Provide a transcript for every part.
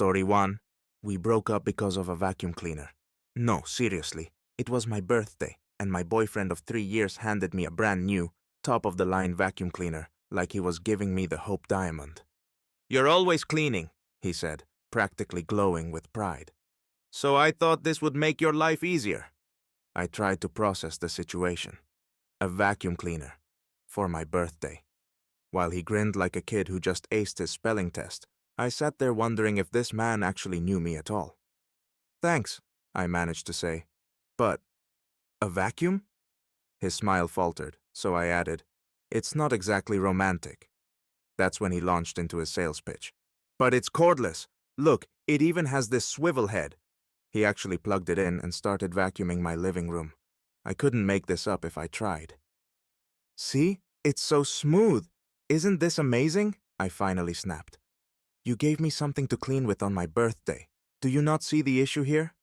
Story 1. We broke up because of a vacuum cleaner. No, seriously. It was my birthday, and my boyfriend of 3 years handed me a brand new, top-of-the-line vacuum cleaner, like he was giving me the Hope Diamond. "You're always cleaning," he said, practically glowing with pride. "So I thought this would make your life easier." I tried to process the situation. A vacuum cleaner. For my birthday. While he grinned like a kid who just aced his spelling test, I sat there wondering if this man actually knew me at all. "Thanks," I managed to say. "But, a vacuum?" His smile faltered, so I added, "It's not exactly romantic." That's when he launched into his sales pitch. "But it's cordless. Look, it even has this swivel head." He actually plugged it in and started vacuuming my living room. I couldn't make this up if I tried. "See? It's so smooth. Isn't this amazing?" I finally snapped. "You gave me something to clean with on my birthday. Do you not see the issue here?"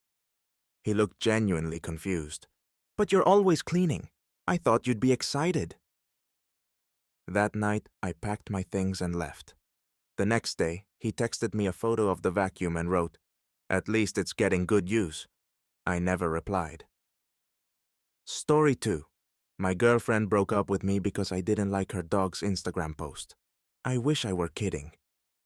He looked genuinely confused. "But you're always cleaning. I thought you'd be excited." That night, I packed my things and left. The next day, he texted me a photo of the vacuum and wrote, "At least it's getting good use." I never replied. Story 2. My girlfriend broke up with me because I didn't like her dog's Instagram post. I wish I were kidding.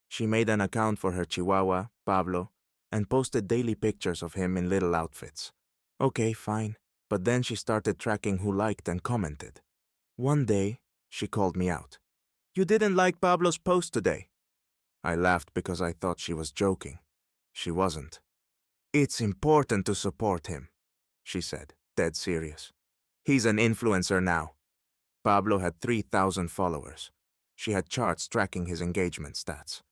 She made an account for her Chihuahua, Pablo, and posted daily pictures of him in little outfits. Okay, fine. But then she started tracking who liked and commented. One day, she called me out. "You didn't like Pablo's post today." I laughed because I thought she was joking. She wasn't. "It's important to support him," she said, dead serious. "He's an influencer now." Pablo had 3,000 followers. She had charts tracking his engagement stats.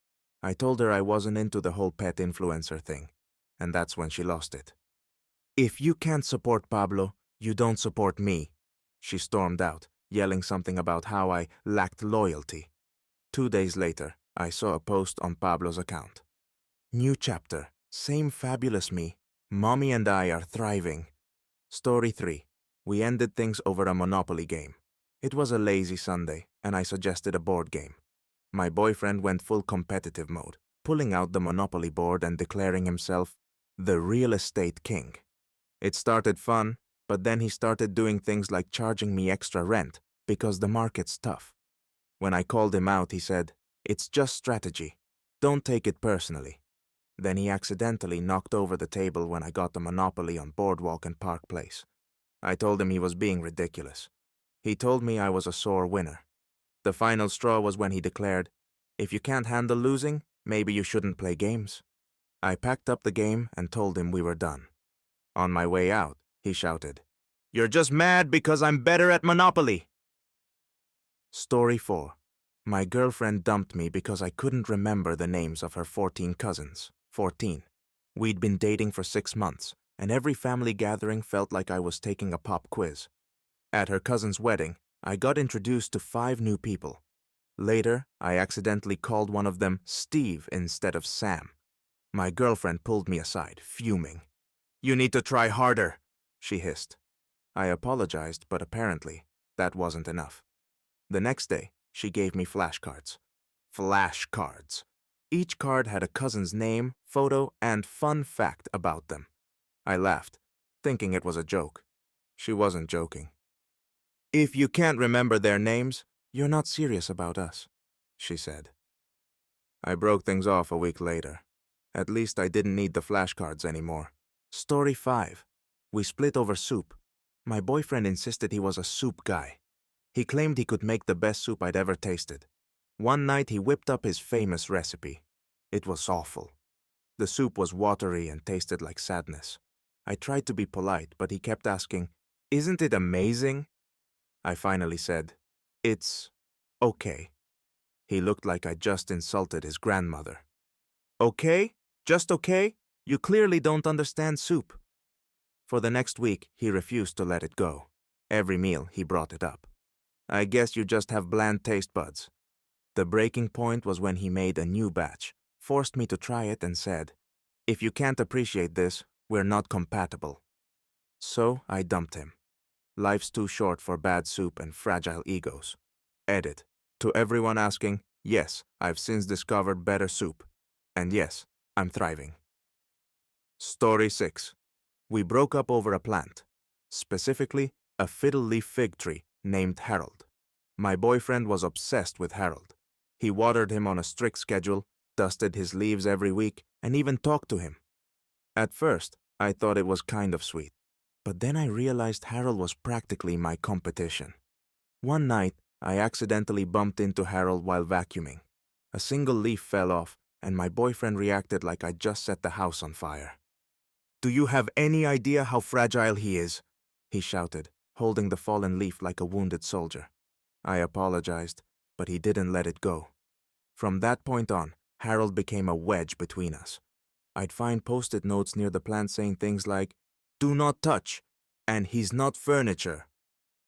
I told her I wasn't into the whole pet influencer thing, and that's when she lost it. "If you can't support Pablo, you don't support me," she stormed out, yelling something about how I lacked loyalty. 2 days later, I saw a post on Pablo's account. "New chapter. Same fabulous me. Mommy and I are thriving." Story 3. We ended things over a Monopoly game. It was a lazy Sunday, and I suggested a board game. My boyfriend went full competitive mode, pulling out the Monopoly board and declaring himself the real estate king. It started fun, but then he started doing things like charging me extra rent because the market's tough. When I called him out, he said, "It's just strategy. Don't take it personally." Then he accidentally knocked over the table when I got the Monopoly on Boardwalk and Park Place. I told him he was being ridiculous. He told me I was a sore winner. The final straw was when he declared, "If you can't handle losing, maybe you shouldn't play games." I packed up the game and told him we were done. On my way out, he shouted, "You're just mad because I'm better at Monopoly." Story 4. My girlfriend dumped me because I couldn't remember the names of her 14 cousins. 14. We'd been dating for 6 months, and every family gathering felt like I was taking a pop quiz. At her cousin's wedding, I got introduced to 5 new people. Later, I accidentally called one of them Steve instead of Sam. My girlfriend pulled me aside, fuming. "You need to try harder," she hissed. I apologized, but apparently, that wasn't enough. The next day, she gave me flashcards. Flashcards. Each card had a cousin's name, photo, and fun fact about them. I laughed, thinking it was a joke. She wasn't joking. "If you can't remember their names, you're not serious about us," she said. I broke things off a week later. At least I didn't need the flashcards anymore. Story 5. We split over soup. My boyfriend insisted he was a soup guy. He claimed he could make the best soup I'd ever tasted. One night he whipped up his famous recipe. It was awful. The soup was watery and tasted like sadness. I tried to be polite, but he kept asking, "Isn't it amazing?" I finally said, "It's okay." He looked like I just insulted his grandmother. "Okay? Just okay? You clearly don't understand soup." For the next week, he refused to let it go. Every meal, he brought it up. "I guess you just have bland taste buds." The breaking point was when he made a new batch, forced me to try it, and said, "If you can't appreciate this, we're not compatible." So I dumped him. Life's too short for bad soup and fragile egos. Edit. To everyone asking, yes, I've since discovered better soup. And yes, I'm thriving. Story 6. We broke up over a plant, specifically a fiddle leaf fig tree named Harold. My boyfriend was obsessed with Harold. He watered him on a strict schedule, dusted his leaves every week, and even talked to him. At first, I thought it was kind of sweet, but then I realized Harold was practically my competition. One night, I accidentally bumped into Harold while vacuuming. A single leaf fell off, and my boyfriend reacted like I'd just set the house on fire. "Do you have any idea how fragile he is?" he shouted, holding the fallen leaf like a wounded soldier. I apologized, but he didn't let it go. From that point on, Harold became a wedge between us. I'd find post-it notes near the plant saying things like, "Do not touch," and "He's not furniture."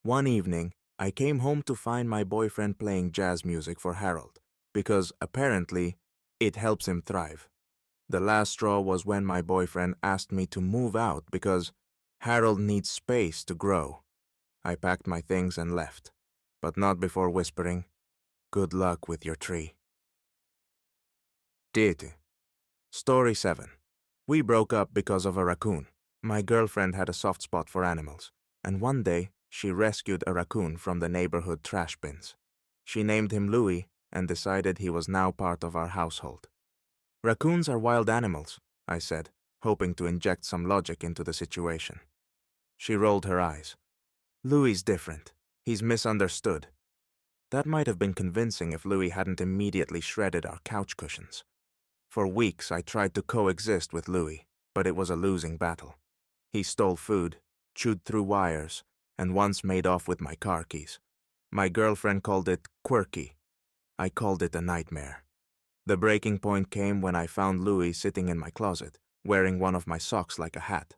One evening, I came home to find my boyfriend playing jazz music for Harold, because apparently, it helps him thrive. The last straw was when my boyfriend asked me to move out because Harold needs space to grow. I packed my things and left, but not before whispering, "Good luck with your tree." Diete. Story 7. We broke up because of a raccoon. My girlfriend had a soft spot for animals, and one day she rescued a raccoon from the neighborhood trash bins. She named him Louis and decided he was now part of our household. "Raccoons are wild animals," I said, hoping to inject some logic into the situation. She rolled her eyes. "Louis's different. He's misunderstood." That might have been convincing if Louis hadn't immediately shredded our couch cushions. For weeks I tried to coexist with Louis, but it was a losing battle. He stole food, chewed through wires, and once made off with my car keys. My girlfriend called it quirky. I called it a nightmare. The breaking point came when I found Louis sitting in my closet, wearing one of my socks like a hat.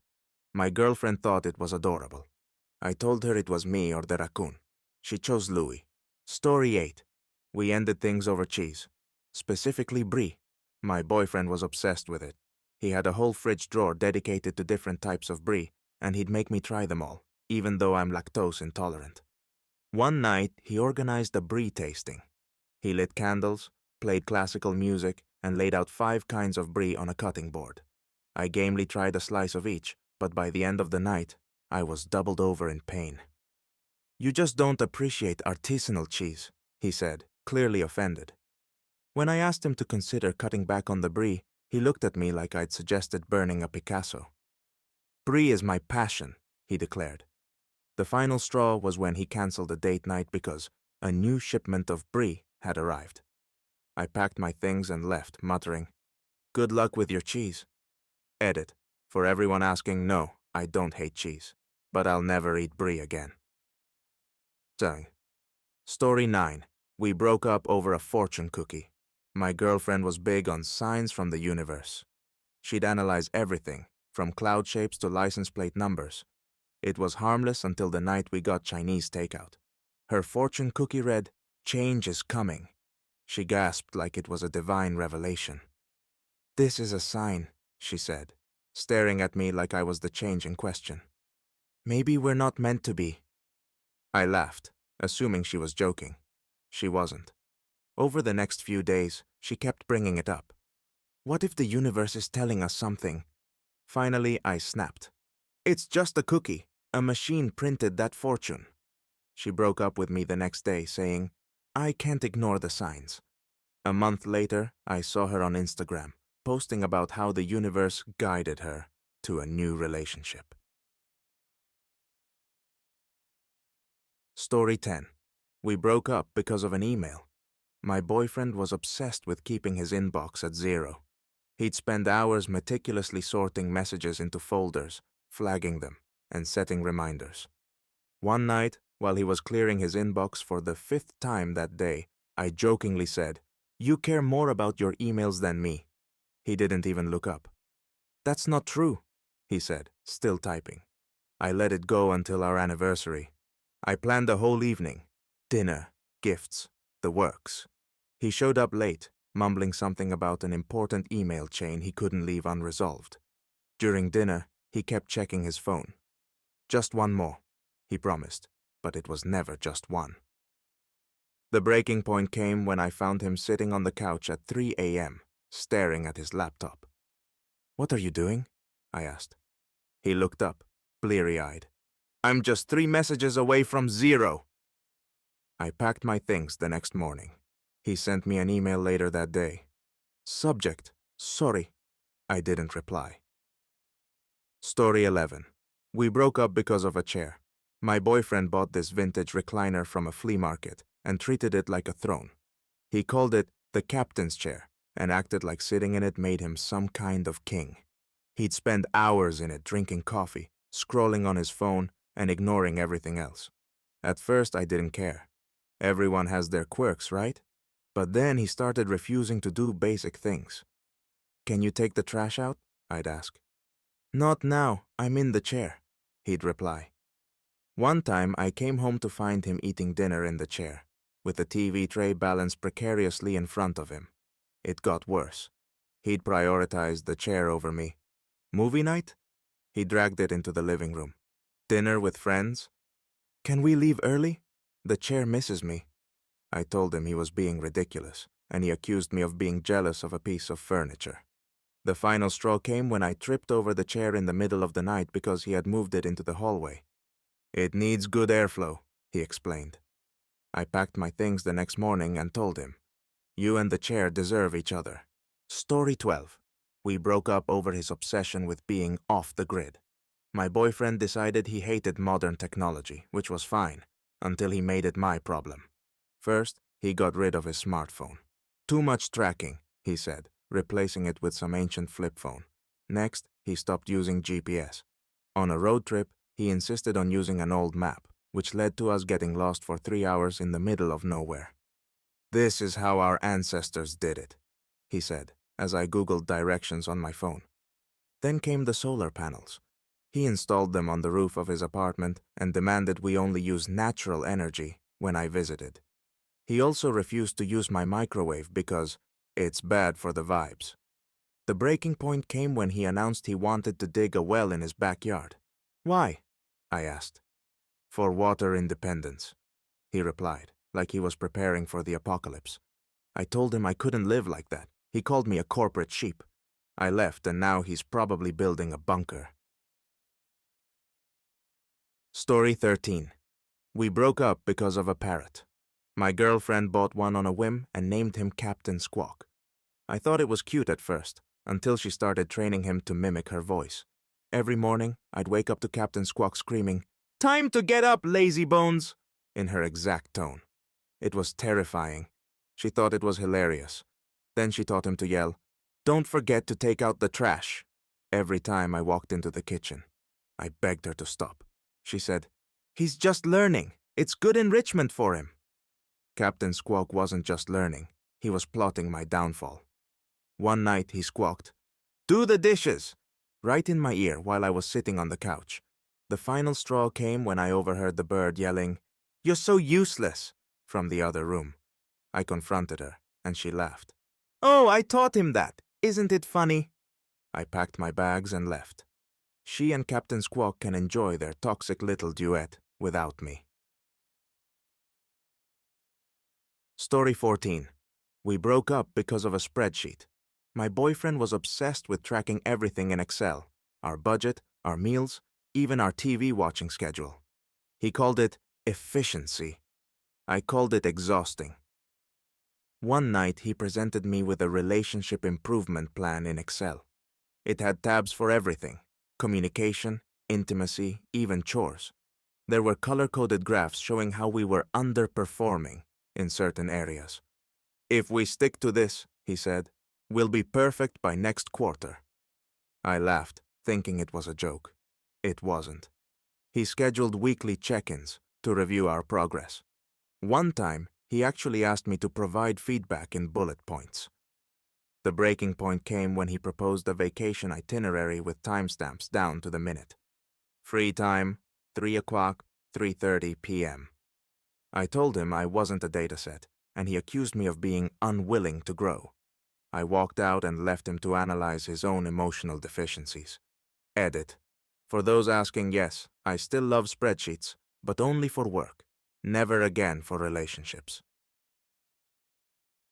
My girlfriend thought it was adorable. I told her it was me or the raccoon. She chose Louis. Story 8. We ended things over cheese, specifically brie. My boyfriend was obsessed with it. He had a whole fridge drawer dedicated to different types of brie, and he'd make me try them all, even though I'm lactose intolerant. One night, he organized a brie tasting. He lit candles, played classical music, and laid out 5 kinds of brie on a cutting board. I gamely tried a slice of each, but by the end of the night, I was doubled over in pain. "You just don't appreciate artisanal cheese," he said, clearly offended. When I asked him to consider cutting back on the brie, he looked at me like I'd suggested burning a Picasso. "Brie is my passion," he declared. The final straw was when he canceled a date night because a new shipment of brie had arrived. I packed my things and left, muttering, "Good luck with your cheese." Edit. For everyone asking, no, I don't hate cheese, but I'll never eat brie again. Dang. Story 9. We broke up over a fortune cookie. My girlfriend was big on signs from the universe. She'd analyze everything, from cloud shapes to license plate numbers. It was harmless until the night we got Chinese takeout. Her fortune cookie read, "Change is coming." She gasped like it was a divine revelation. "This is a sign," she said, staring at me like I was the change in question. "Maybe we're not meant to be." I laughed, assuming she was joking. She wasn't. Over the next few days, she kept bringing it up. What if the universe is telling us something? Finally, I snapped. "It's just a cookie. A machine printed that fortune." She broke up with me the next day, saying, "I can't ignore the signs." A month later, I saw her on Instagram, posting about how the universe guided her to a new relationship. Story 10. We broke up because of an email. My boyfriend was obsessed with keeping his inbox at 0. He'd spend hours meticulously sorting messages into folders, flagging them, and setting reminders. One night, while he was clearing his inbox for the 5th time that day, I jokingly said, "You care more about your emails than me." He didn't even look up. "That's not true," he said, still typing. I let it go until our anniversary. I planned the whole evening. Dinner, gifts, the works. He showed up late, mumbling something about an important email chain he couldn't leave unresolved. During dinner, he kept checking his phone. "Just one more," he promised, but it was never just one. The breaking point came when I found him sitting on the couch at 3 a.m., staring at his laptop. What are you doing? I asked. He looked up, bleary-eyed. I'm just 3 messages away from 0. I packed my things the next morning. He sent me an email later that day. Subject: sorry. I didn't reply. Story 11. We broke up because of a chair. My boyfriend bought this vintage recliner from a flea market and treated it like a throne. He called it the captain's chair and acted like sitting in it made him some kind of king. He'd spend hours in it drinking coffee, scrolling on his phone, and ignoring everything else. At first, I didn't care. Everyone has their quirks, right? But then he started refusing to do basic things. Can you take the trash out? I'd ask. Not now, I'm in the chair, he'd reply. One time, I came home to find him eating dinner in the chair, with the TV tray balanced precariously in front of him. It got worse. He'd prioritized the chair over me. Movie night? He dragged it into the living room. Dinner with friends? Can we leave early? The chair misses me. I told him he was being ridiculous, and he accused me of being jealous of a piece of furniture. The final straw came when I tripped over the chair in the middle of the night because he had moved it into the hallway. It needs good airflow, he explained. I packed my things the next morning and told him, you and the chair deserve each other. Story 12. We broke up over his obsession with being off the grid. My boyfriend decided he hated modern technology, which was fine, until he made it my problem. First, he got rid of his smartphone. Too much tracking, he said, replacing it with some ancient flip phone. Next, he stopped using GPS. On a road trip, he insisted on using an old map, which led to us getting lost for 3 hours in the middle of nowhere. This is how our ancestors did it, he said, as I Googled directions on my phone. Then came the solar panels. He installed them on the roof of his apartment and demanded we only use natural energy when I visited. He also refused to use my microwave because it's bad for the vibes. The breaking point came when he announced he wanted to dig a well in his backyard. Why? I asked. For water independence, he replied, like he was preparing for the apocalypse. I told him I couldn't live like that. He called me a corporate sheep. I left and now he's probably building a bunker. Story 13. We broke up because of a parrot. My girlfriend bought one on a whim and named him Captain Squawk. I thought it was cute at first, until she started training him to mimic her voice. Every morning, I'd wake up to Captain Squawk screaming, "Time to get up, lazy bones!" in her exact tone. It was terrifying. She thought it was hilarious. Then she taught him to yell, "Don't forget to take out the trash," every time I walked into the kitchen. I begged her to stop. She said, "He's just learning. It's good enrichment for him." Captain Squawk wasn't just learning. He was plotting my downfall. One night he squawked, "Do the dishes!" right in my ear while I was sitting on the couch. The final straw came when I overheard the bird yelling, "You're so useless," from the other room. I confronted her, and she laughed. "Oh, I taught him that. Isn't it funny?" I packed my bags and left. She and Captain Squawk can enjoy their toxic little duet without me. Story 14. We broke up because of a spreadsheet. My boyfriend was obsessed with tracking everything in Excel, our budget, our meals, even our TV watching schedule. He called it efficiency. I called it exhausting. One night he presented me with a relationship improvement plan in Excel. It had tabs for everything: communication, intimacy, even chores. There were color-coded graphs showing how we were underperforming in certain areas. "If we stick to this," he said, "we'll be perfect by next quarter." I laughed, thinking it was a joke. It wasn't. He scheduled weekly check-ins to review our progress. One time, he actually asked me to provide feedback in bullet points. The breaking point came when he proposed a vacation itinerary with timestamps down to the minute. Free time, 3 o'clock, 3:30 p.m. I told him I wasn't a dataset, and he accused me of being unwilling to grow. I walked out and left him to analyze his own emotional deficiencies. Edit. For those asking, yes, I still love spreadsheets, but only for work. Never again for relationships.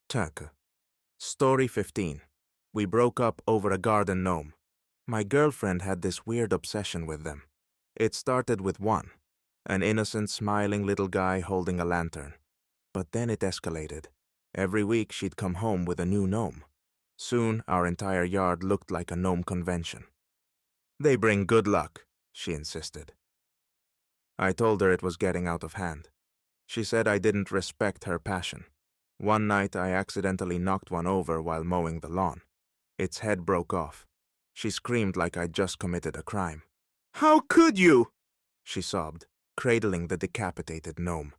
Turk. Story 15. We broke up over a garden gnome. My girlfriend had this weird obsession with them. It started with one, an innocent, smiling little guy holding a lantern. But then it escalated. Every week she'd come home with a new gnome. Soon our entire yard looked like a gnome convention. "They bring good luck," she insisted. I told her it was getting out of hand. She said I didn't respect her passion. One night I accidentally knocked one over while mowing the lawn. Its head broke off. She screamed like I'd just committed a crime. "How could you?" she sobbed, cradling the decapitated gnome.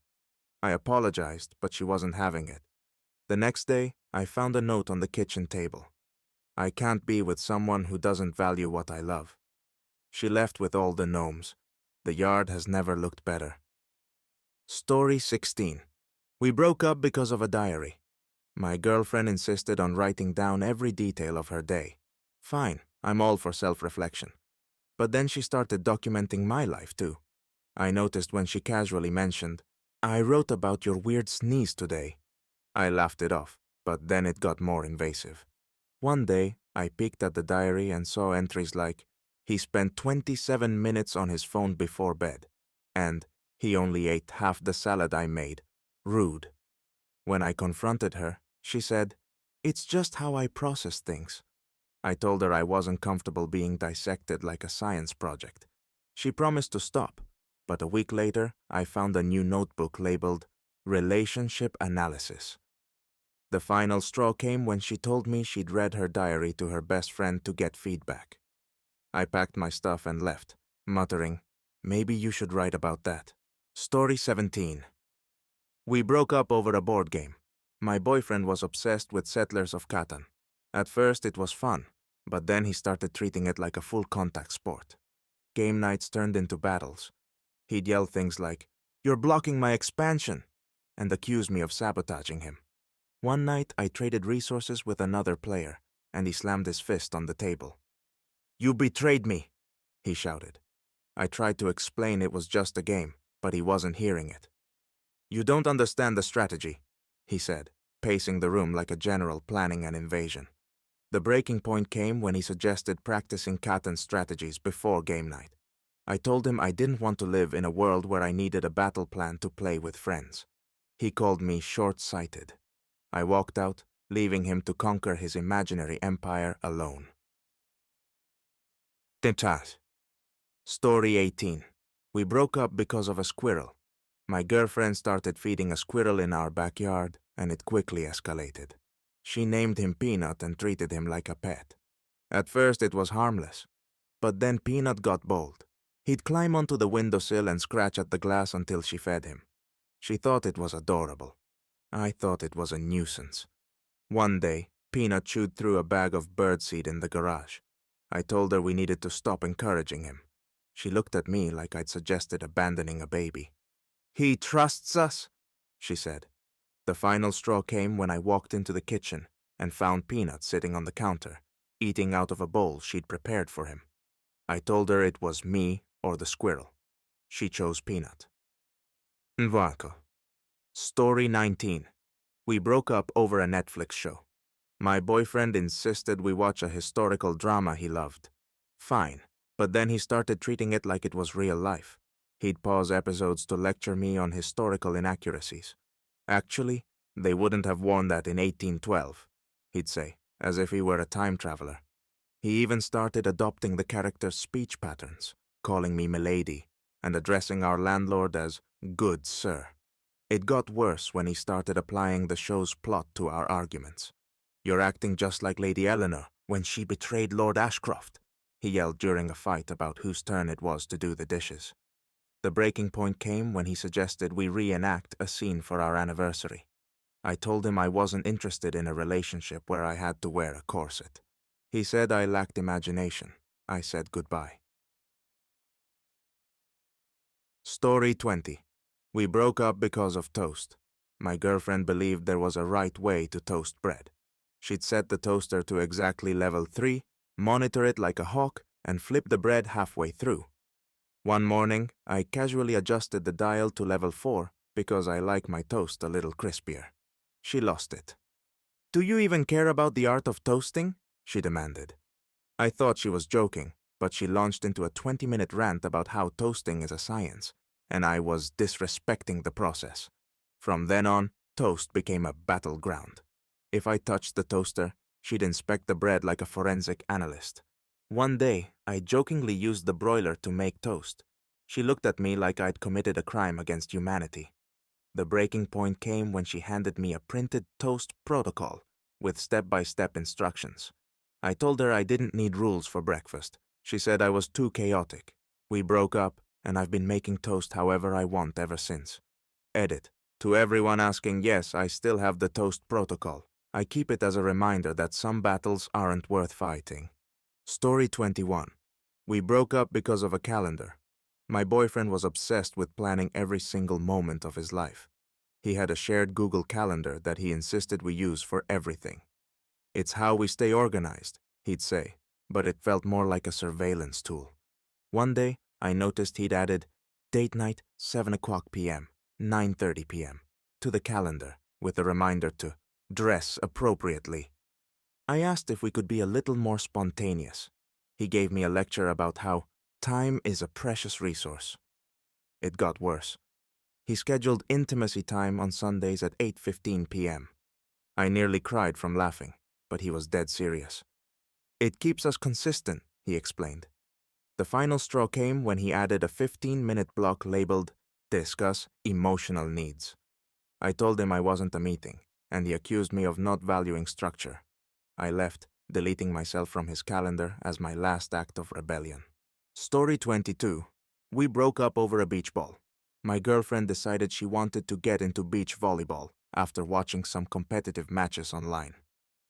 I apologized, but she wasn't having it. The next day, I found a note on the kitchen table. "I can't be with someone who doesn't value what I love." She left with all the gnomes. The yard has never looked better. Story 16. We broke up because of a diary. My girlfriend insisted on writing down every detail of her day. Fine, I'm all for self-reflection. But then she started documenting my life too. I noticed when she casually mentioned, "I wrote about your weird sneeze today." I laughed it off, but then it got more invasive. One day, I peeked at the diary and saw entries like, "He spent 27 minutes on his phone before bed," and "He only ate half the salad I made. Rude." When I confronted her, she said, "It's just how I process things." I told her I wasn't comfortable being dissected like a science project. She promised to stop, but a week later, I found a new notebook labeled Relationship Analysis. The final straw came when she told me she'd read her diary to her best friend to get feedback. I packed my stuff and left, muttering, "Maybe you should write about that." Story 17. We broke up over a board game. My boyfriend was obsessed with Settlers of Catan. At first it was fun, but then he started treating it like a full contact sport. Game nights turned into battles. He'd yell things like, "You're blocking my expansion," and accuse me of sabotaging him. One night I traded resources with another player, and he slammed his fist on the table. "You betrayed me," he shouted. I tried to explain it was just a game, but he wasn't hearing it. "You don't understand the strategy," he said, pacing the room like a general planning an invasion. The breaking point came when he suggested practicing Catan strategies before game night. I told him I didn't want to live in a world where I needed a battle plan to play with friends. He called me short-sighted. I walked out, leaving him to conquer his imaginary empire alone. Tintas. Story 18. We broke up because of a squirrel. My girlfriend started feeding a squirrel in our backyard, and it quickly escalated. She named him Peanut and treated him like a pet. At first it was harmless, but then Peanut got bold. He'd climb onto the windowsill and scratch at the glass until she fed him. She thought it was adorable. I thought it was a nuisance. One day, Peanut chewed through a bag of birdseed in the garage. I told her we needed to stop encouraging him. She looked at me like I'd suggested abandoning a baby. "He trusts us," she said. The final straw came when I walked into the kitchen and found Peanut sitting on the counter, eating out of a bowl she'd prepared for him. I told her it was me or the squirrel. She chose Peanut. Nvako. Story 19. We broke up over a Netflix show. My boyfriend insisted we watch a historical drama he loved. Fine, but then he started treating it like it was real life. He'd pause episodes to lecture me on historical inaccuracies. "Actually, they wouldn't have worn that in 1812, he'd say, as if he were a time traveler. He even started adopting the character's speech patterns, calling me milady, and addressing our landlord as "good sir." It got worse when he started applying the show's plot to our arguments. "You're acting just like Lady Eleanor when she betrayed Lord Ashcroft," he yelled during a fight about whose turn it was to do the dishes. The breaking point came when he suggested we reenact a scene for our anniversary. I told him I wasn't interested in a relationship where I had to wear a corset. He said I lacked imagination. I said goodbye. Story 20. We broke up because of toast. My girlfriend believed there was a right way to toast bread. She'd set the toaster to exactly level 3, monitor it like a hawk, and flip the bread halfway through. One morning, I casually adjusted the dial to level 4 because I like my toast a little crispier. She lost it. "Do you even care about the art of toasting?" she demanded. I thought she was joking, but she launched into a 20-minute rant about how toasting is a science, and I was disrespecting the process. From then on, toast became a battleground. If I touched the toaster, she'd inspect the bread like a forensic analyst. One day, I jokingly used the broiler to make toast. She looked at me like I'd committed a crime against humanity. The breaking point came when she handed me a printed toast protocol with step-by-step instructions. I told her I didn't need rules for breakfast. She said I was too chaotic. We broke up, and I've been making toast however I want ever since. Edit. To everyone asking, yes, I still have the toast protocol. I keep it as a reminder that some battles aren't worth fighting. Story 21. We broke up because of a calendar. My boyfriend was obsessed with planning every single moment of his life. He had a shared Google Calendar that he insisted we use for everything. It's how we stay organized, he'd say, but it felt more like a surveillance tool. One day, I noticed he'd added date night 7 o'clock p.m., 9:30 p.m. to the calendar with a reminder to dress appropriately. I asked if we could be a little more spontaneous. He gave me a lecture about how time is a precious resource. It got worse. He scheduled intimacy time on Sundays at 8:15 p.m. I nearly cried from laughing, but he was dead serious. It keeps us consistent, he explained. The final straw came when he added a 15-minute block labeled Discuss Emotional Needs. I told him I wasn't a meeting, and he accused me of not valuing structure. I left, deleting myself from his calendar as my last act of rebellion. Story 22. We broke up over a beach ball. My girlfriend decided she wanted to get into beach volleyball after watching some competitive matches online.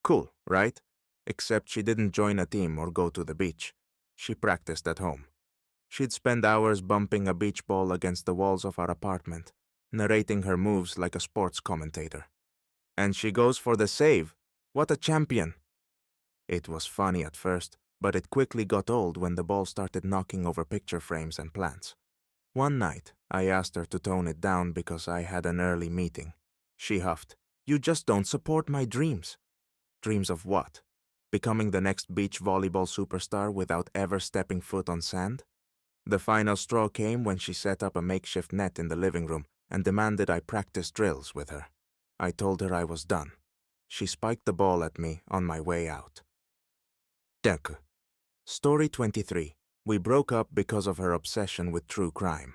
Cool, right? Except she didn't join a team or go to the beach. She practiced at home. She'd spend hours bumping a beach ball against the walls of our apartment, narrating her moves like a sports commentator. And she goes for the save. What a champion! It was funny at first, but it quickly got old when the ball started knocking over picture frames and plants. One night, I asked her to tone it down because I had an early meeting. She huffed, "You just don't support my dreams." Dreams of what? Becoming the next beach volleyball superstar without ever stepping foot on sand? The final straw came when she set up a makeshift net in the living room and demanded I practice drills with her. I told her I was done. She spiked the ball at me on my way out. Danke. Story 23. We broke up because of her obsession with true crime.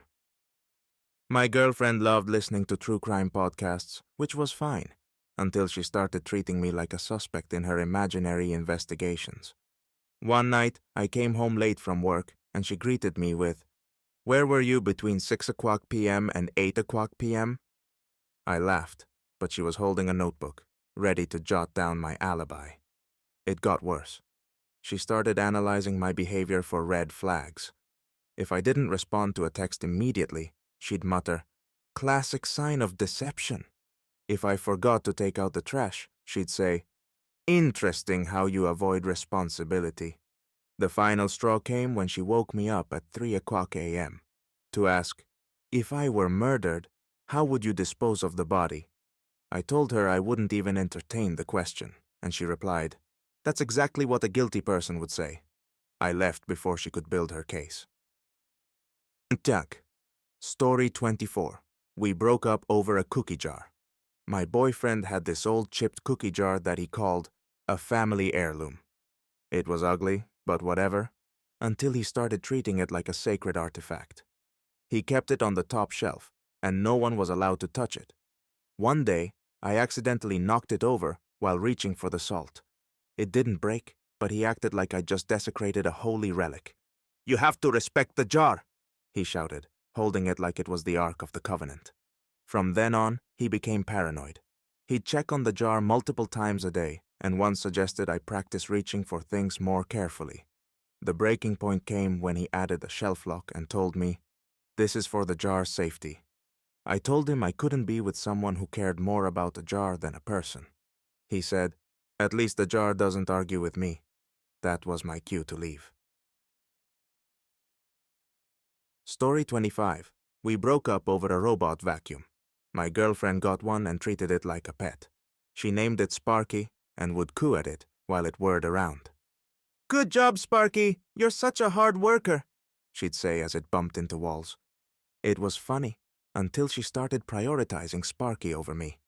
My girlfriend loved listening to true crime podcasts, which was fine, until she started treating me like a suspect in her imaginary investigations. One night, I came home late from work, and she greeted me with, "Where were you between 6 o'clock p.m. and 8 o'clock p.m.? I laughed, but she was holding a notebook, ready to jot down my alibi. It got worse. She started analyzing my behavior for red flags. If I didn't respond to a text immediately, she'd mutter, "Classic sign of deception." If I forgot to take out the trash, she'd say, "Interesting how you avoid responsibility." The final straw came when she woke me up at 3 o'clock a.m. to ask, "If I were murdered, how would you dispose of the body?" I told her I wouldn't even entertain the question, and she replied, "That's exactly what a guilty person would say." I left before she could build her case. Jack. Story 24. We broke up over a cookie jar. My boyfriend had this old chipped cookie jar that he called a family heirloom. It was ugly, but whatever, until he started treating it like a sacred artifact. He kept it on the top shelf, and no one was allowed to touch it. One day, I accidentally knocked it over while reaching for the salt. It didn't break, but he acted like I'd just desecrated a holy relic. "You have to respect the jar," he shouted, holding it like it was the Ark of the Covenant. From then on, he became paranoid. He'd check on the jar multiple times a day, and once suggested I practice reaching for things more carefully. The breaking point came when he added a shelf lock and told me, "This is for the jar's safety." I told him I couldn't be with someone who cared more about a jar than a person. He said, "At least the jar doesn't argue with me." That was my cue to leave. Story 25. We broke up over a robot vacuum. My girlfriend got one and treated it like a pet. She named it Sparky and would coo at it while it whirred around. Good job, Sparky. You're such a hard worker, she'd say as it bumped into walls. It was funny, until she started prioritizing Sparky over me.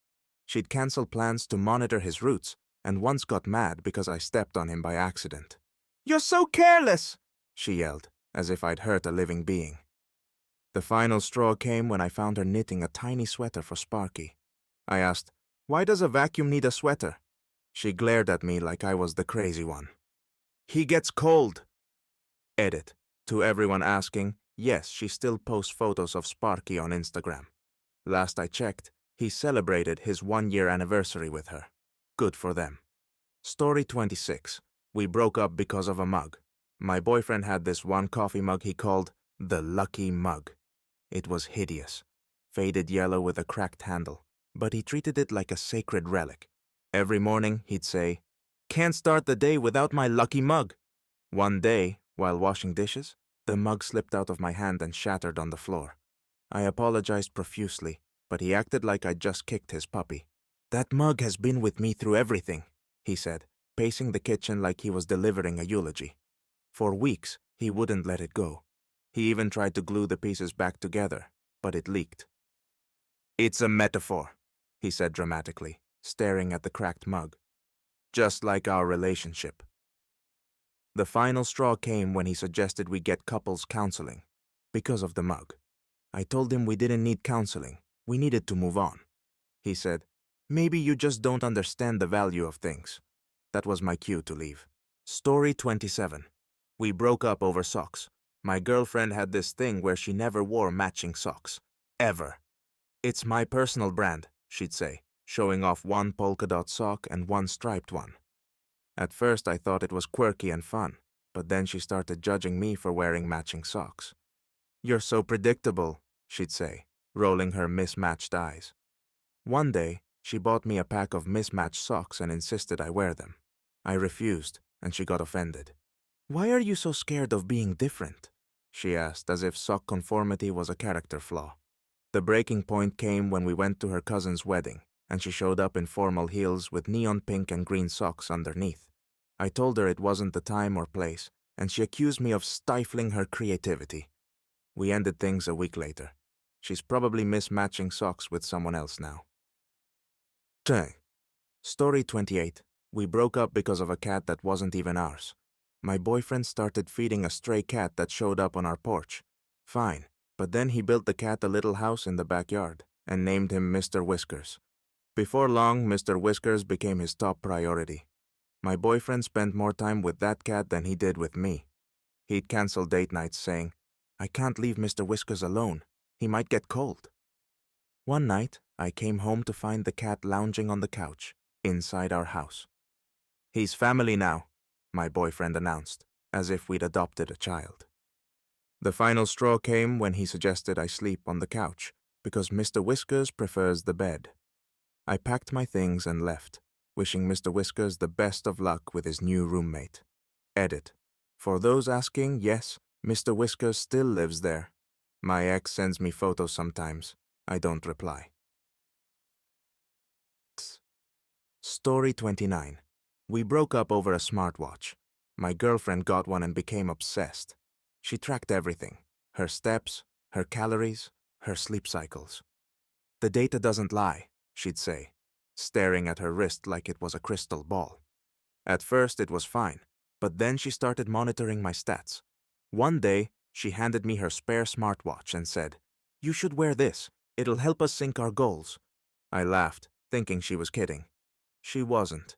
She'd cancel plans to monitor his routes, and once got mad because I stepped on him by accident. You're so careless, she yelled, as if I'd hurt a living being. The final straw came when I found her knitting a tiny sweater for Sparky. I asked, "Why does a vacuum need a sweater?" She glared at me like I was the crazy one. He gets cold. Edit. To everyone asking, yes, she still posts photos of Sparky on Instagram. Last I checked, he celebrated his 1-year anniversary with her. Good for them. Story 26. We broke up because of a mug. My boyfriend had this one coffee mug he called the Lucky Mug. It was hideous, faded yellow with a cracked handle, but he treated it like a sacred relic. Every morning he'd say, "Can't start the day without my lucky mug." One day, while washing dishes, the mug slipped out of my hand and shattered on the floor. I apologized profusely, but he acted like I'd just kicked his puppy. "That mug has been with me through everything," he said, pacing the kitchen like he was delivering a eulogy. For weeks, he wouldn't let it go. He even tried to glue the pieces back together, but it leaked. "It's a metaphor," he said dramatically, staring at the cracked mug. "Just like our relationship." The final straw came when he suggested we get couples counseling, because of the mug. I told him we didn't need counseling, we needed to move on. He said, "Maybe you just don't understand the value of things." That was my cue to leave. Story 27. We broke up over socks. My girlfriend had this thing where she never wore matching socks. Ever. "It's my personal brand," she'd say, showing off one polka dot sock and one striped one. At first I thought it was quirky and fun, but then she started judging me for wearing matching socks. "You're so predictable," she'd say, rolling her mismatched eyes. One day, she bought me a pack of mismatched socks and insisted I wear them. I refused, and she got offended. "Why are you so scared of being different?" she asked, as if sock conformity was a character flaw. The breaking point came when we went to her cousin's wedding, and she showed up in formal heels with neon pink and green socks underneath. I told her it wasn't the time or place, and she accused me of stifling her creativity. We ended things a week later. She's probably mismatching socks with someone else now. Story 28. We broke up because of a cat that wasn't even ours. My boyfriend started feeding a stray cat that showed up on our porch. Fine, but then he built the cat a little house in the backyard and named him Mr. Whiskers. Before long, Mr. Whiskers became his top priority. My boyfriend spent more time with that cat than he did with me. He'd cancel date nights saying, "I can't leave Mr. Whiskers alone. He might get cold." One night, I came home to find the cat lounging on the couch, inside our house. "He's family now," my boyfriend announced, as if we'd adopted a child. The final straw came when he suggested I sleep on the couch, because Mr. Whiskers prefers the bed. I packed my things and left, wishing Mr. Whiskers the best of luck with his new roommate. Edit. For those asking, yes, Mr. Whiskers still lives there. My ex sends me photos sometimes. I don't reply. Story 29. We broke up over a smartwatch. My girlfriend got one and became obsessed. She tracked everything: her steps, her calories, her sleep cycles. "The data doesn't lie," she'd say, staring at her wrist like it was a crystal ball. At first it was fine, but then she started monitoring my stats. One day, she handed me her spare smartwatch and said, "You should wear this. It'll help us sync our goals." I laughed, thinking she was kidding. She wasn't.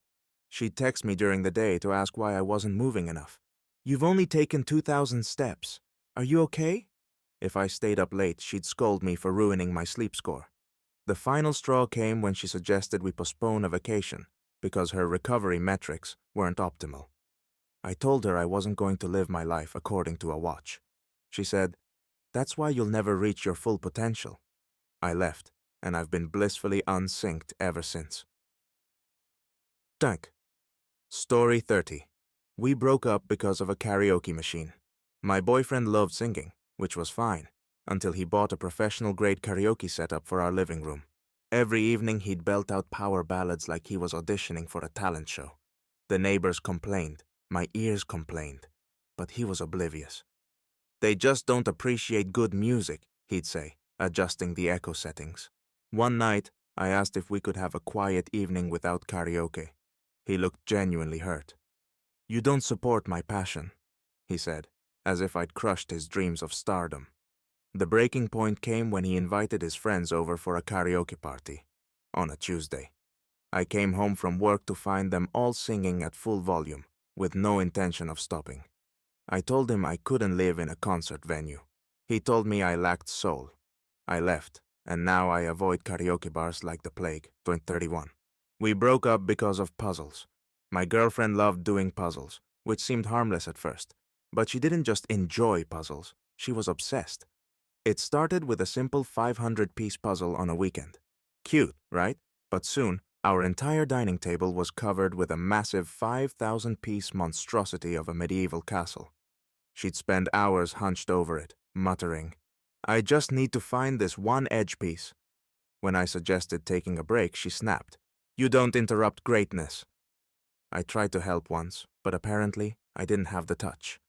She'd text me during the day to ask why I wasn't moving enough. "You've only taken 2,000 steps. Are you okay?" If I stayed up late, she'd scold me for ruining my sleep score. The final straw came when she suggested we postpone a vacation because her recovery metrics weren't optimal. I told her I wasn't going to live my life according to a watch. She said, "That's why you'll never reach your full potential." I left, and I've been blissfully unsynced ever since. Story 30. We broke up because of a karaoke machine. My boyfriend loved singing, which was fine, until he bought a professional-grade karaoke setup for our living room. Every evening he'd belt out power ballads like he was auditioning for a talent show. The neighbors complained. My ears complained, but he was oblivious. They just don't appreciate good music, he'd say, adjusting the echo settings. One night, I asked if we could have a quiet evening without karaoke. He looked genuinely hurt. You don't support my passion, he said, as if I'd crushed his dreams of stardom. The breaking point came when he invited his friends over for a karaoke party on a Tuesday. I came home from work to find them all singing at full volume, with no intention of stopping. I told him I couldn't live in a concert venue. He told me I lacked soul. I left, and now I avoid karaoke bars like the plague. 31. We broke up because of puzzles. My girlfriend loved doing puzzles, which seemed harmless at first. But she didn't just enjoy puzzles, she was obsessed. It started with a simple 500-piece puzzle on a weekend. Cute, right? But soon, our entire dining table was covered with a massive 5,000-piece monstrosity of a medieval castle. She'd spend hours hunched over it, muttering, I just need to find this one edge piece. When I suggested taking a break, she snapped, You don't interrupt greatness. I tried to help once, but apparently I didn't have the touch.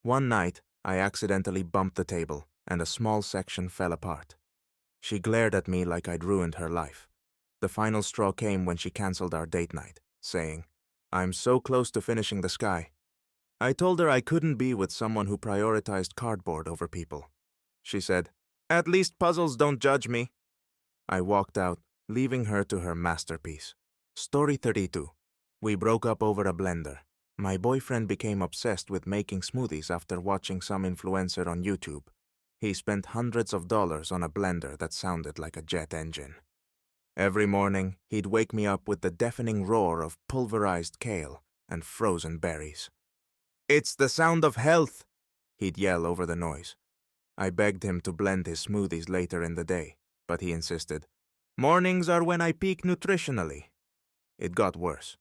One night, I accidentally bumped the table, and a small section fell apart. She glared at me like I'd ruined her life. The final straw came when she canceled our date night, saying, I'm so close to finishing the sky. I told her I couldn't be with someone who prioritized cardboard over people. She said, At least puzzles don't judge me. I walked out, leaving her to her masterpiece. Story 32. We broke up over a blender. My boyfriend became obsessed with making smoothies after watching some influencer on YouTube. He spent hundreds of dollars on a blender that sounded like a jet engine. Every morning, he'd wake me up with the deafening roar of pulverized kale and frozen berries. It's the sound of health, he'd yell over the noise. I begged him to blend his smoothies later in the day, but he insisted, Mornings are when I peak nutritionally. It got worse.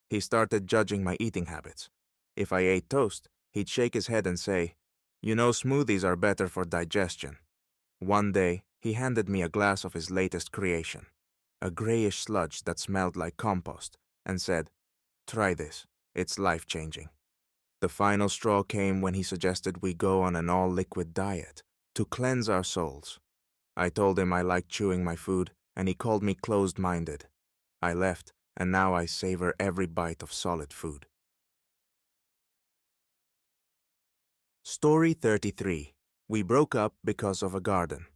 He started judging my eating habits. If I ate toast, he'd shake his head and say, You know smoothies are better for digestion. One day, he handed me a glass of his latest creation, a grayish sludge that smelled like compost, and said, Try this, it's life-changing. The final straw came when he suggested we go on an all-liquid diet to cleanse our souls. I told him I liked chewing my food, and he called me closed-minded. I left, and now I savor every bite of solid food. Story 33. We broke up because of a garden.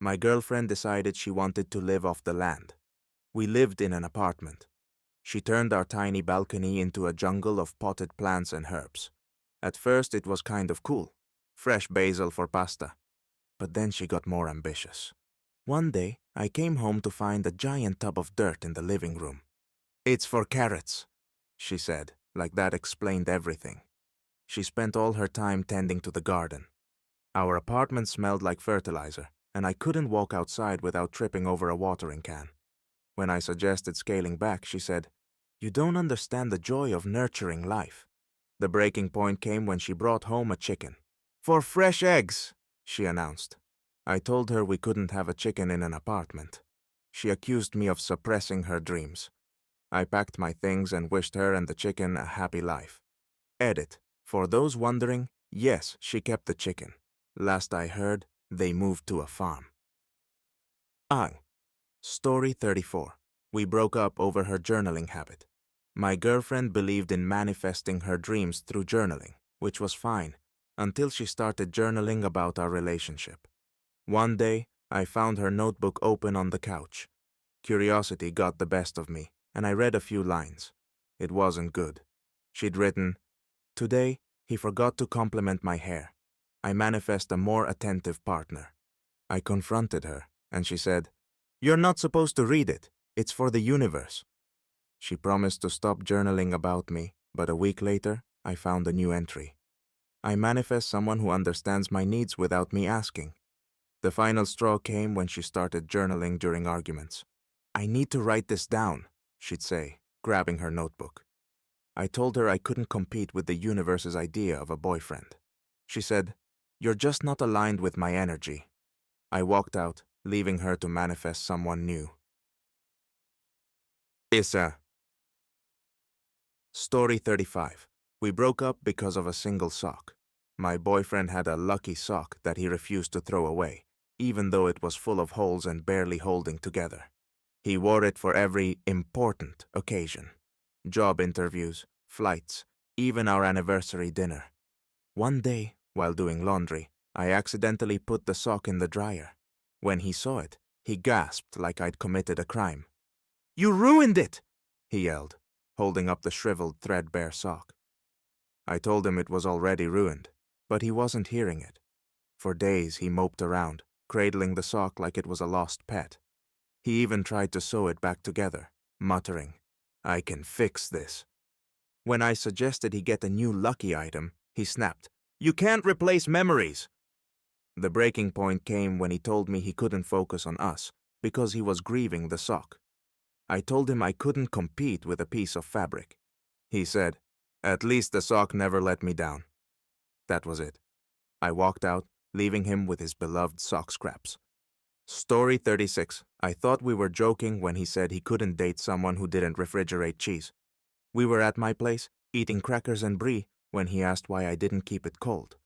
My girlfriend decided she wanted to live off the land. We lived in an apartment. She turned our tiny balcony into a jungle of potted plants and herbs. At first it was kind of cool, fresh basil for pasta. But then she got more ambitious. One day, I came home to find a giant tub of dirt in the living room. It's for carrots, she said, like that explained everything. She spent all her time tending to the garden. Our apartment smelled like fertilizer, and I couldn't walk outside without tripping over a watering can. When I suggested scaling back, she said, You don't understand the joy of nurturing life. The breaking point came when she brought home a chicken. For fresh eggs, she announced. I told her we couldn't have a chicken in an apartment. She accused me of suppressing her dreams. I packed my things and wished her and the chicken a happy life. Edit. For those wondering, yes, she kept the chicken. Last I heard, they moved to a farm. Ang. Story 34. We broke up over her journaling habit. My girlfriend believed in manifesting her dreams through journaling, which was fine, until she started journaling about our relationship. One day, I found her notebook open on the couch. Curiosity got the best of me, and I read a few lines. It wasn't good. She'd written, Today, he forgot to compliment my hair. I manifest a more attentive partner. I confronted her, and she said, You're not supposed to read it. It's for the universe. She promised to stop journaling about me, but a week later, I found a new entry. I manifest someone who understands my needs without me asking. The final straw came when she started journaling during arguments. I need to write this down, she'd say, grabbing her notebook. I told her I couldn't compete with the universe's idea of a boyfriend. She said, You're just not aligned with my energy. I walked out, leaving her to manifest someone new. Isa. Story 35. We broke up because of a single sock. My boyfriend had a lucky sock that he refused to throw away, even though it was full of holes and barely holding together. He wore it for every important occasion. Job interviews, flights, even our anniversary dinner. One day, while doing laundry, I accidentally put the sock in the dryer. When he saw it, he gasped like I'd committed a crime. "You ruined it!" he yelled, holding up the shriveled, threadbare sock. I told him it was already ruined, but he wasn't hearing it. For days he moped around, cradling the sock like it was a lost pet. He even tried to sew it back together, muttering, "I can fix this." When I suggested he get a new lucky item, he snapped, "You can't replace memories!" The breaking point came when he told me he couldn't focus on us because he was grieving the sock. I told him I couldn't compete with a piece of fabric. He said, "At least the sock never let me down." That was it. I walked out, leaving him with his beloved sock scraps. Story 36. I thought we were joking when he said he couldn't date someone who didn't refrigerate cheese. We were at my place, eating crackers and brie, when he asked why I didn't keep it cold.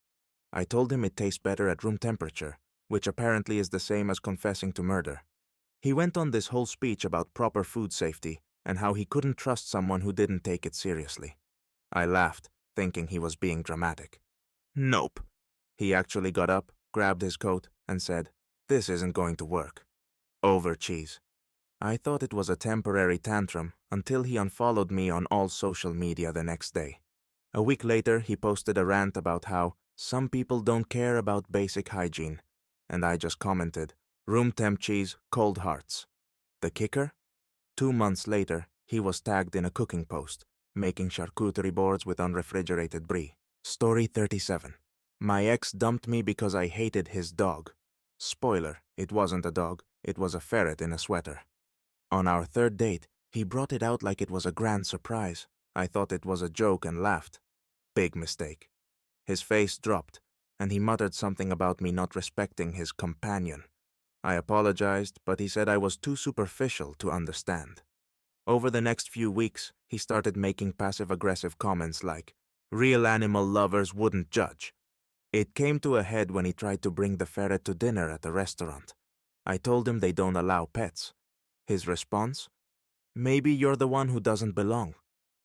I told him it tastes better at room temperature, which apparently is the same as confessing to murder. He went on this whole speech about proper food safety and how he couldn't trust someone who didn't take it seriously. I laughed, thinking he was being dramatic. Nope. He actually got up, grabbed his coat, and said, "This isn't going to work." Over cheese. I thought it was a temporary tantrum until he unfollowed me on all social media the next day. A week later, he posted a rant about how some people don't care about basic hygiene, and I just commented, "Room temp cheese, cold hearts." The kicker? 2 months later, he was tagged in a cooking post, making charcuterie boards with unrefrigerated brie. Story 37. My ex dumped me because I hated his dog. Spoiler, it wasn't a dog, it was a ferret in a sweater. On our third date, he brought it out like it was a grand surprise. I thought it was a joke and laughed. Big mistake. His face dropped, and he muttered something about me not respecting his companion. I apologized, but he said I was too superficial to understand. Over the next few weeks, he started making passive-aggressive comments like, "Real animal lovers wouldn't judge." It came to a head when he tried to bring the ferret to dinner at a restaurant. I told him they don't allow pets. His response? "Maybe you're the one who doesn't belong."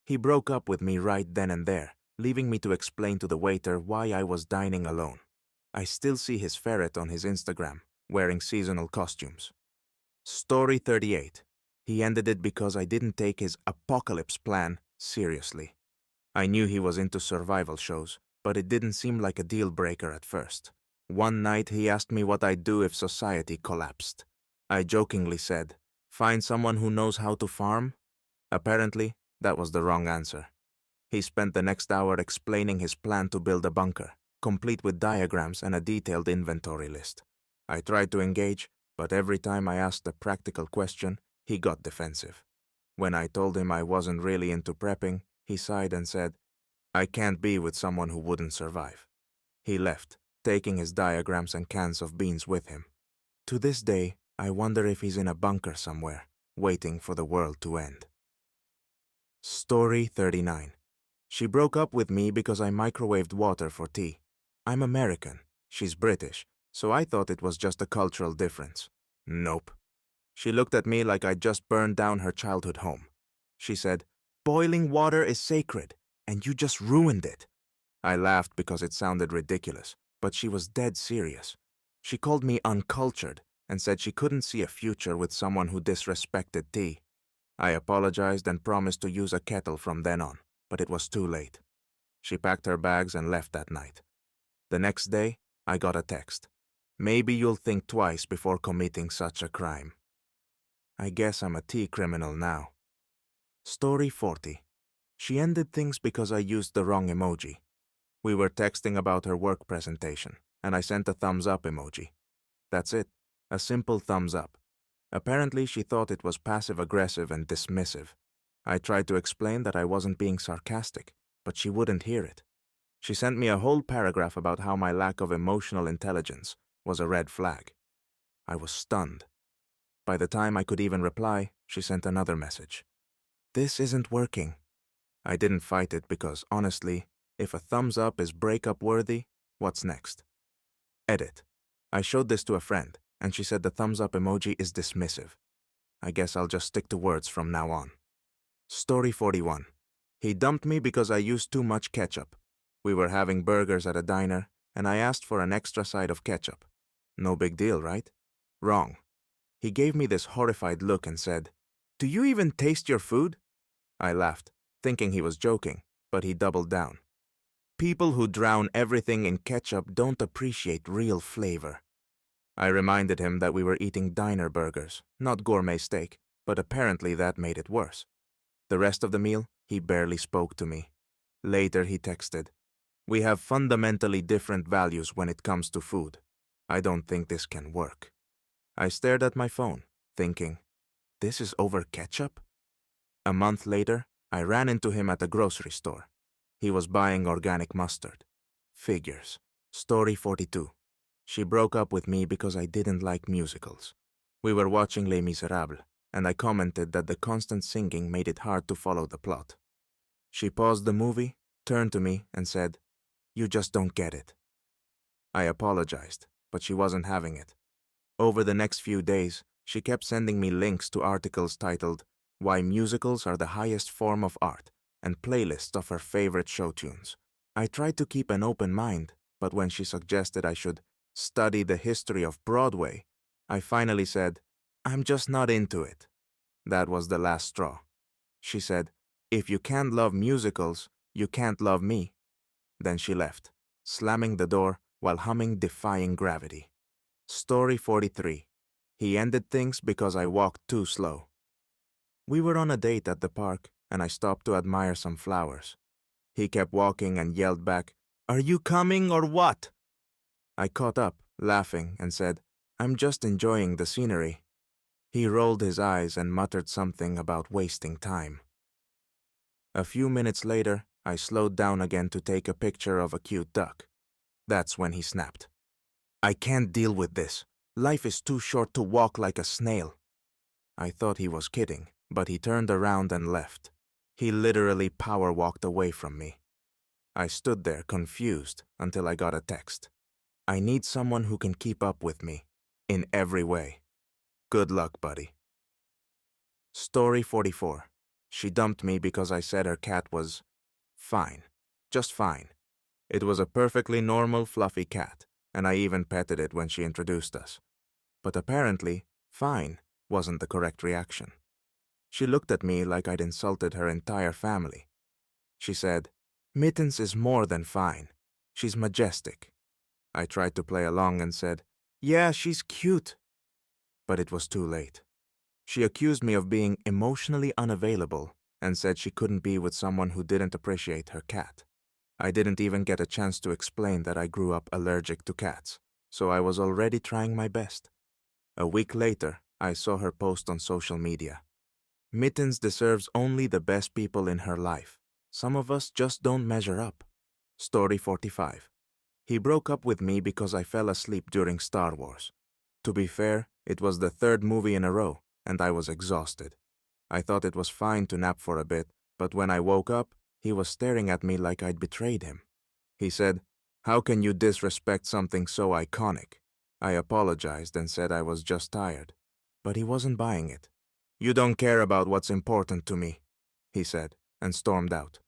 He broke up with me right then and there, leaving me to explain to the waiter why I was dining alone. I still see his ferret on his Instagram, wearing seasonal costumes. Story 38. He ended it because I didn't take his apocalypse plan seriously. I knew he was into survival shows, but it didn't seem like a deal breaker at first. One night he asked me what I'd do if society collapsed. I jokingly said, "Find someone who knows how to farm?" Apparently, that was the wrong answer. He spent the next hour explaining his plan to build a bunker, complete with diagrams and a detailed inventory list. I tried to engage, but every time I asked a practical question, he got defensive. When I told him I wasn't really into prepping, he sighed and said, "I can't be with someone who wouldn't survive." He left, taking his diagrams and cans of beans with him. To this day, I wonder if he's in a bunker somewhere, waiting for the world to end. Story 39. She broke up with me because I microwaved water for tea. I'm American, she's British, so I thought it was just a cultural difference. Nope. She looked at me like I'd just burned down her childhood home. She said, "Boiling water is sacred, and you just ruined it." I laughed because it sounded ridiculous, but she was dead serious. She called me uncultured and said she couldn't see a future with someone who disrespected tea. I apologized and promised to use a kettle from then on, but it was too late. She packed her bags and left that night. The next day, I got a text. "Maybe you'll think twice before committing such a crime." I guess I'm a tea criminal now. Story 40. She ended things because I used the wrong emoji. We were texting about her work presentation, and I sent a thumbs up emoji. That's it, a simple thumbs up. Apparently, she thought it was passive-aggressive and dismissive. I tried to explain that I wasn't being sarcastic, but she wouldn't hear it. She sent me a whole paragraph about how my lack of emotional intelligence was a red flag. I was stunned. By the time I could even reply, she sent another message. "This isn't working." I didn't fight it because, honestly, if a thumbs up is breakup worthy, what's next? Edit. I showed this to a friend, and she said the thumbs up emoji is dismissive. I guess I'll just stick to words from now on. Story 41. He dumped me because I used too much ketchup. We were having burgers at a diner, and I asked for an extra side of ketchup. No big deal, right? Wrong. He gave me this horrified look and said, "Do you even taste your food?" I laughed, thinking he was joking, but he doubled down. People who drown everything in ketchup don't appreciate real flavor. I reminded him that we were eating diner burgers, not gourmet steak, but apparently that made it worse. The rest of the meal, he barely spoke to me. Later he texted, "We have fundamentally different values when it comes to food. I don't think this can work." I stared at my phone, thinking, this is over ketchup? A month later, I ran into him at a grocery store. He was buying organic mustard. Figures. Story 42. She broke up with me because I didn't like musicals. We were watching Les Miserables, and I commented that the constant singing made it hard to follow the plot. She paused the movie, turned to me, and said, "You just don't get it." I apologized, but she wasn't having it. Over the next few days, she kept sending me links to articles titled, "Why Musicals Are the Highest Form of Art," and playlists of her favorite show tunes. I tried to keep an open mind, but when she suggested I should study the history of Broadway, I finally said, "I'm just not into it." That was the last straw. She said, "If you can't love musicals, you can't love me." Then she left, slamming the door while humming Defying Gravity. Story 43. He ended things because I walked too slow. We were on a date at the park, and I stopped to admire some flowers. He kept walking and yelled back, "Are you coming or what?" I caught up, laughing, and said, "I'm just enjoying the scenery." He rolled his eyes and muttered something about wasting time. A few minutes later, I slowed down again to take a picture of a cute duck. That's when he snapped. "I can't deal with this. Life is too short to walk like a snail." I thought he was kidding, but he turned around and left. He literally power walked away from me. I stood there confused until I got a text. "I need someone who can keep up with me. In every way. Good luck, buddy." Story 44. She dumped me because I said her cat was fine. Just fine. It was a perfectly normal, fluffy cat, and I even petted it when she introduced us. But apparently, fine wasn't the correct reaction. She looked at me like I'd insulted her entire family. She said, "Mittens is more than fine. She's majestic." I tried to play along and said, "Yeah, she's cute." But it was too late. She accused me of being emotionally unavailable and said she couldn't be with someone who didn't appreciate her cat. I didn't even get a chance to explain that I grew up allergic to cats, so I was already trying my best. A week later, I saw her post on social media. "Mittens deserves only the best people in her life. Some of us just don't measure up." Story 45. He broke up with me because I fell asleep during Star Wars. To be fair, it was the third movie in a row, and I was exhausted. I thought it was fine to nap for a bit, but when I woke up, he was staring at me like I'd betrayed him. He said, "How can you disrespect something so iconic?" I apologized and said I was just tired. But he wasn't buying it. "You don't care about what's important to me," he said, and stormed out.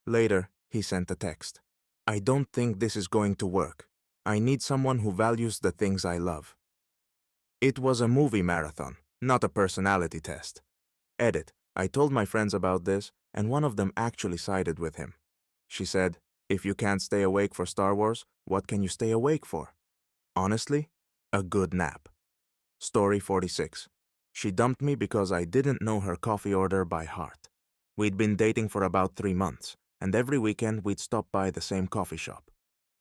Later, he sent a text. "I don't think this is going to work. I need someone who values the things I love." It was a movie marathon, not a personality test. Edit. I told my friends about this, and one of them actually sided with him. She said, "If you can't stay awake for Star Wars, what can you stay awake for?" Honestly, a good nap. Story 46. She dumped me because I didn't know her coffee order by heart. We'd been dating for about 3 months, and every weekend we'd stop by the same coffee shop.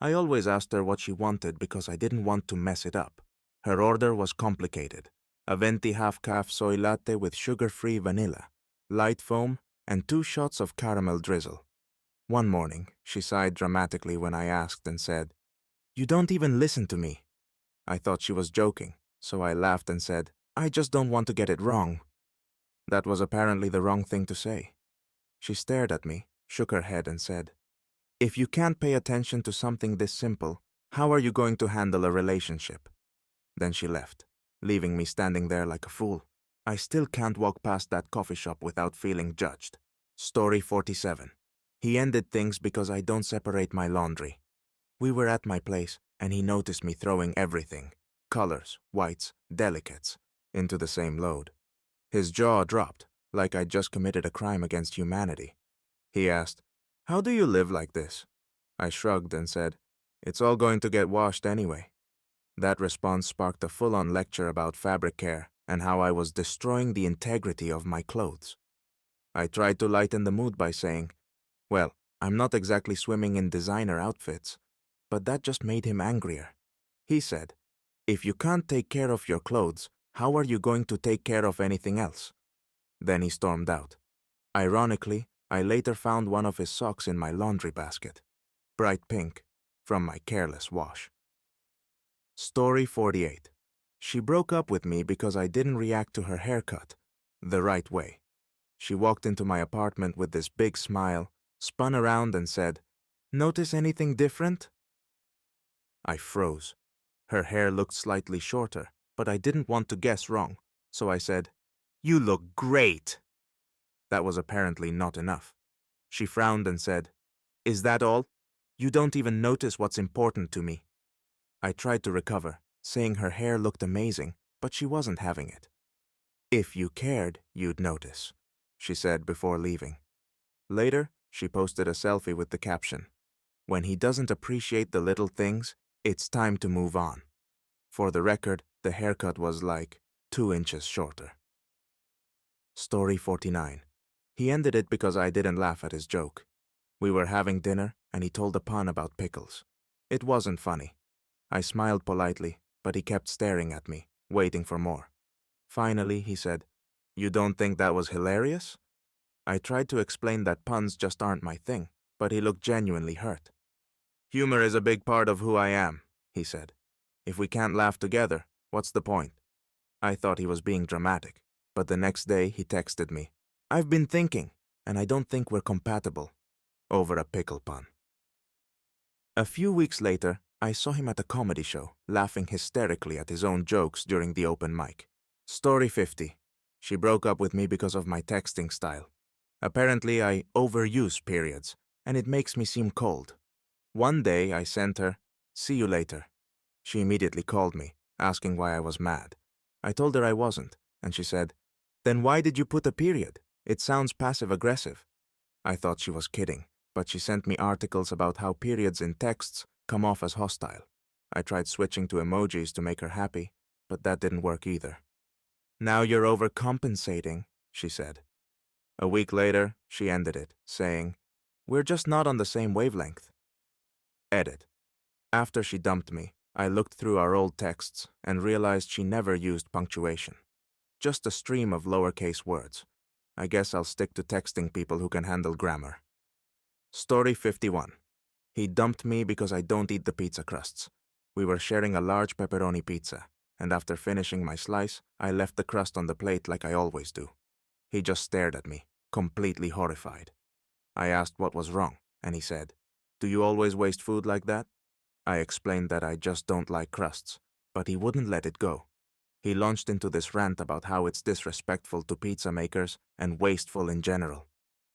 I always asked her what she wanted because I didn't want to mess it up. Her order was complicated. A venti half-calf soy latte with sugar-free vanilla, light foam, and 2 shots of caramel drizzle. One morning, she sighed dramatically when I asked and said, "You don't even listen to me." I thought she was joking, so I laughed and said, "I just don't want to get it wrong." That was apparently the wrong thing to say. She stared at me, shook her head and said, "If you can't pay attention to something this simple, how are you going to handle a relationship?" Then she left, leaving me standing there like a fool. I still can't walk past that coffee shop without feeling judged. Story 47. He ended things because I don't separate my laundry. We were at my place, and he noticed me throwing everything, colors, whites, delicates, into the same load. His jaw dropped, like I'd just committed a crime against humanity. He asked, "How do you live like this?" I shrugged and said, "It's all going to get washed anyway." That response sparked a full-on lecture about fabric care and how I was destroying the integrity of my clothes. I tried to lighten the mood by saying, "Well, I'm not exactly swimming in designer outfits," but that just made him angrier. He said, "If you can't take care of your clothes, how are you going to take care of anything else?" Then he stormed out. Ironically, I later found one of his socks in my laundry basket, bright pink, from my careless wash. Story 48. She broke up with me because I didn't react to her haircut the right way. She walked into my apartment with this big smile, spun around and said, "Notice anything different?" I froze. Her hair looked slightly shorter, but I didn't want to guess wrong, so I said, "You look great." That was apparently not enough. She frowned and said, "Is that all? You don't even notice what's important to me." I tried to recover, saying her hair looked amazing, but she wasn't having it. "If you cared, you'd notice," she said before leaving. Later, she posted a selfie with the caption, "When he doesn't appreciate the little things, it's time to move on." For the record, the haircut was like 2 inches shorter. Story 49. He ended it because I didn't laugh at his joke. We were having dinner, and he told a pun about pickles. It wasn't funny. I smiled politely, but he kept staring at me, waiting for more. Finally, he said, "You don't think that was hilarious?" I tried to explain that puns just aren't my thing, but he looked genuinely hurt. "Humor is a big part of who I am," he said. "If we can't laugh together, what's the point?" I thought he was being dramatic, but the next day he texted me, "I've been thinking, and I don't think we're compatible," over a pickle pun. A few weeks later, I saw him at a comedy show, laughing hysterically at his own jokes during the open mic. Story 50. She broke up with me because of my texting style. Apparently, I overuse periods, and it makes me seem cold. One day, I sent her, "See you later." She immediately called me, asking why I was mad. I told her I wasn't, and she said, "Then why did you put a period? It sounds passive-aggressive." I thought she was kidding, but she sent me articles about how periods in texts come off as hostile. I tried switching to emojis to make her happy, but that didn't work either. "Now you're overcompensating," she said. A week later, she ended it, saying, "We're just not on the same wavelength." Edit. After she dumped me, I looked through our old texts and realized she never used punctuation. Just a stream of lowercase words. I guess I'll stick to texting people who can handle grammar. Story 51. He dumped me because I don't eat the pizza crusts. We were sharing a large pepperoni pizza, and after finishing my slice, I left the crust on the plate like I always do. He just stared at me, completely horrified. I asked what was wrong, and he said, "Do you always waste food like that?" I explained that I just don't like crusts, but he wouldn't let it go. He launched into this rant about how it's disrespectful to pizza makers and wasteful in general.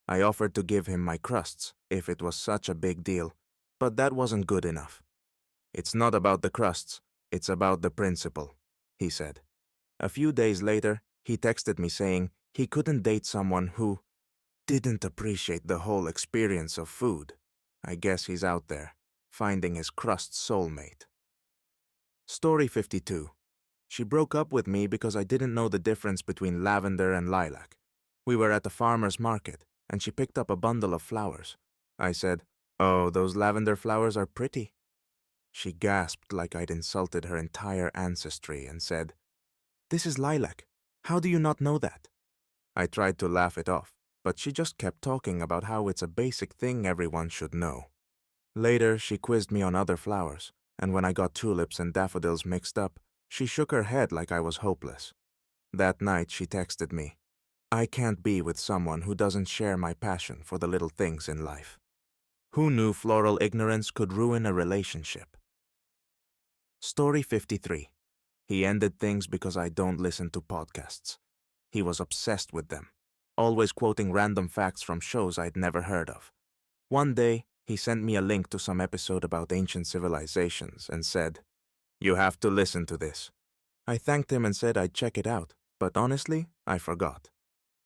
I offered to give him my crusts if it was such a big deal, but that wasn't good enough. "It's not about the crusts, it's about the principle," he said. A few days later, he texted me saying he couldn't date someone who didn't appreciate the whole experience of food. I guess he's out there, finding his crust soulmate. Story 52. She broke up with me because I didn't know the difference between lavender and lilac. We were at the farmer's market, and she picked up a bundle of flowers. I said, "Oh, those lavender flowers are pretty." She gasped like I'd insulted her entire ancestry and said, "This is lilac. How do you not know that?" I tried to laugh it off, but she just kept talking about how it's a basic thing everyone should know. Later, she quizzed me on other flowers, and when I got tulips and daffodils mixed up, she shook her head like I was hopeless. That night, she texted me, I can't be with someone who doesn't share my passion for the little things in life. Who knew floral ignorance could ruin a relationship? Story 53. He ended things because I don't listen to podcasts. He was obsessed with them, always quoting random facts from shows I'd never heard of. One day, he sent me a link to some episode about ancient civilizations and said, "You have to listen to this." I thanked him and said I'd check it out, but honestly, I forgot.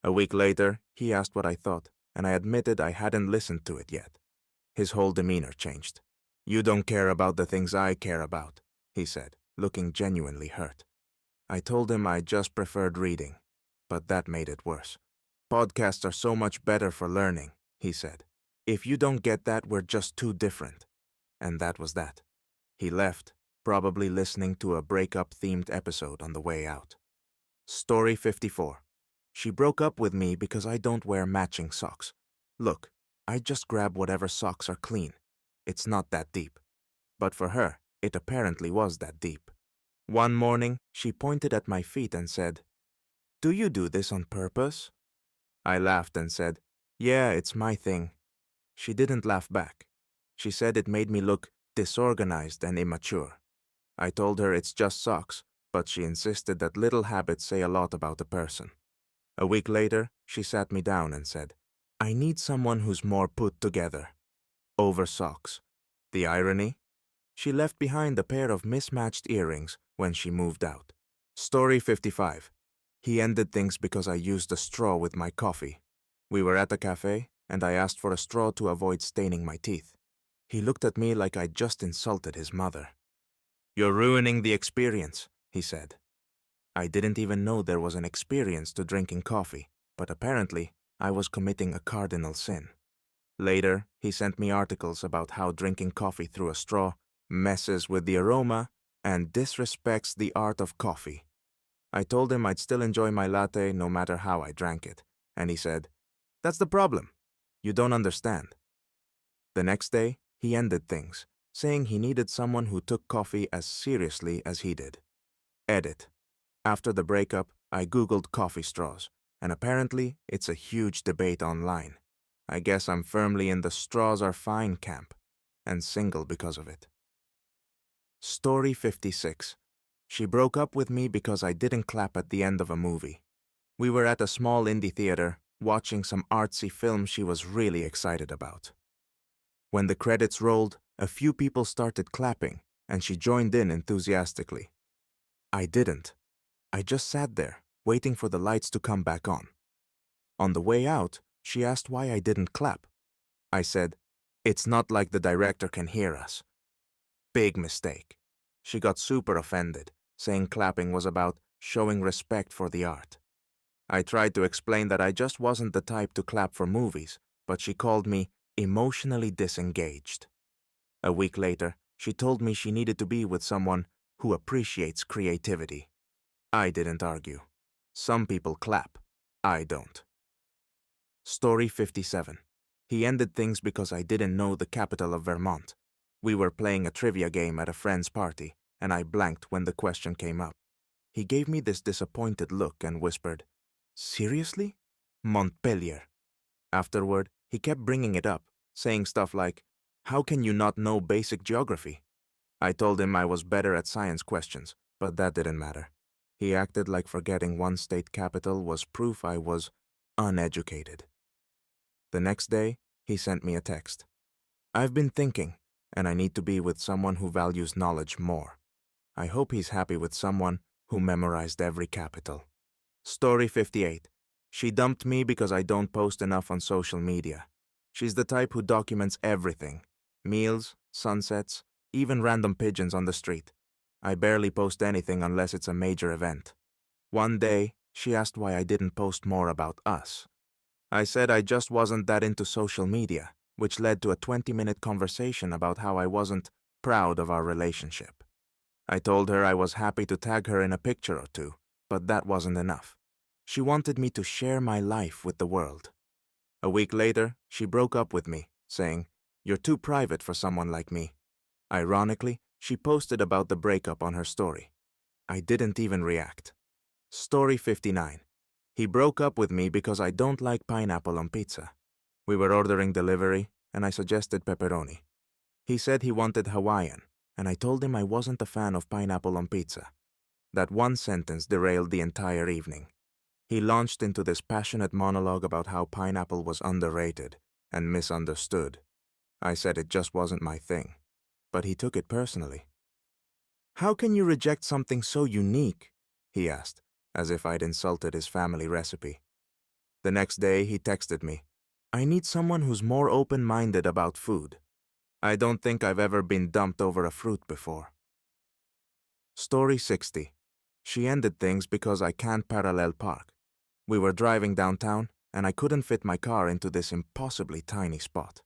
A week later, he asked what I thought, and I admitted I hadn't listened to it yet. His whole demeanor changed. "You don't care about the things I care about," he said, looking genuinely hurt. I told him I just preferred reading, but that made it worse. "Podcasts are so much better for learning," he said. "If you don't get that, we're just too different." And that was that. He left, probably listening to a breakup-themed episode on the way out. Story 54. She broke up with me because I don't wear matching socks. Look, I just grab whatever socks are clean. It's not that deep. But for her, it apparently was that deep. One morning, she pointed at my feet and said, "Do you do this on purpose?" I laughed and said, "Yeah, it's my thing." She didn't laugh back. She said it made me look disorganized and immature. I told her it's just socks, but she insisted that little habits say a lot about a person. A week later, she sat me down and said, "I need someone who's more put together." Over socks. The irony? She left behind a pair of mismatched earrings when she moved out. Story 55. He ended things because I used a straw with my coffee. We were at a cafe, and I asked for a straw to avoid staining my teeth. He looked at me like I'd just insulted his mother. "You're ruining the experience," he said. I didn't even know there was an experience to drinking coffee, but apparently I was committing a cardinal sin. Later, he sent me articles about how drinking coffee through a straw messes with the aroma and disrespects the art of coffee. I told him I'd still enjoy my latte no matter how I drank it, and he said, "That's the problem. You don't understand." The next day, he ended things, saying he needed someone who took coffee as seriously as he did. Edit. After the breakup, I googled coffee straws, and apparently it's a huge debate online. I guess I'm firmly in the straws are fine camp, and single because of it. Story 56. She broke up with me because I didn't clap at the end of a movie. We were at a small indie theater, watching some artsy film she was really excited about. When the credits rolled, a few people started clapping, and she joined in enthusiastically. I didn't. I just sat there, waiting for the lights to come back on. On the way out, she asked why I didn't clap. I said, "It's not like the director can hear us." Big mistake. She got super offended, saying clapping was about showing respect for the art. I tried to explain that I just wasn't the type to clap for movies, but she called me emotionally disengaged. A week later, she told me she needed to be with someone who appreciates creativity. I didn't argue. Some people clap. I don't. Story 57. He ended things because I didn't know the capital of Vermont. We were playing a trivia game at a friend's party, and I blanked when the question came up. He gave me this disappointed look and whispered, "Seriously? Montpelier." Afterward, he kept bringing it up, saying stuff like, "How can you not know basic geography?" I told him I was better at science questions, but that didn't matter. He acted like forgetting one state capital was proof I was uneducated. The next day, he sent me a text. "I've been thinking, and I need to be with someone who values knowledge more. I hope he's happy with someone who memorized every capital." Story 58. She dumped me because I don't post enough on social media. She's the type who documents everything. Meals, sunsets, even random pigeons on the street. I barely post anything unless it's a major event. One day, she asked why I didn't post more about us. I said I just wasn't that into social media, which led to a 20-minute conversation about how I wasn't proud of our relationship. I told her I was happy to tag her in a picture or two, but that wasn't enough. She wanted me to share my life with the world. A week later, she broke up with me, saying, "You're too private for someone like me." Ironically, she posted about the breakup on her story. I didn't even react. Story 59. He broke up with me because I don't like pineapple on pizza. We were ordering delivery, and I suggested pepperoni. He said he wanted Hawaiian, and I told him I wasn't a fan of pineapple on pizza. That one sentence derailed the entire evening. He launched into this passionate monologue about how pineapple was underrated and misunderstood. I said it just wasn't my thing, but he took it personally. "How can you reject something so unique?" he asked, as if I'd insulted his family recipe. The next day, he texted me, "I need someone who's more open-minded about food. I don't think I've ever been dumped over a fruit before." Story 60. She ended things because I can't parallel park. We were driving downtown, and I couldn't fit my car into this impossibly tiny spot.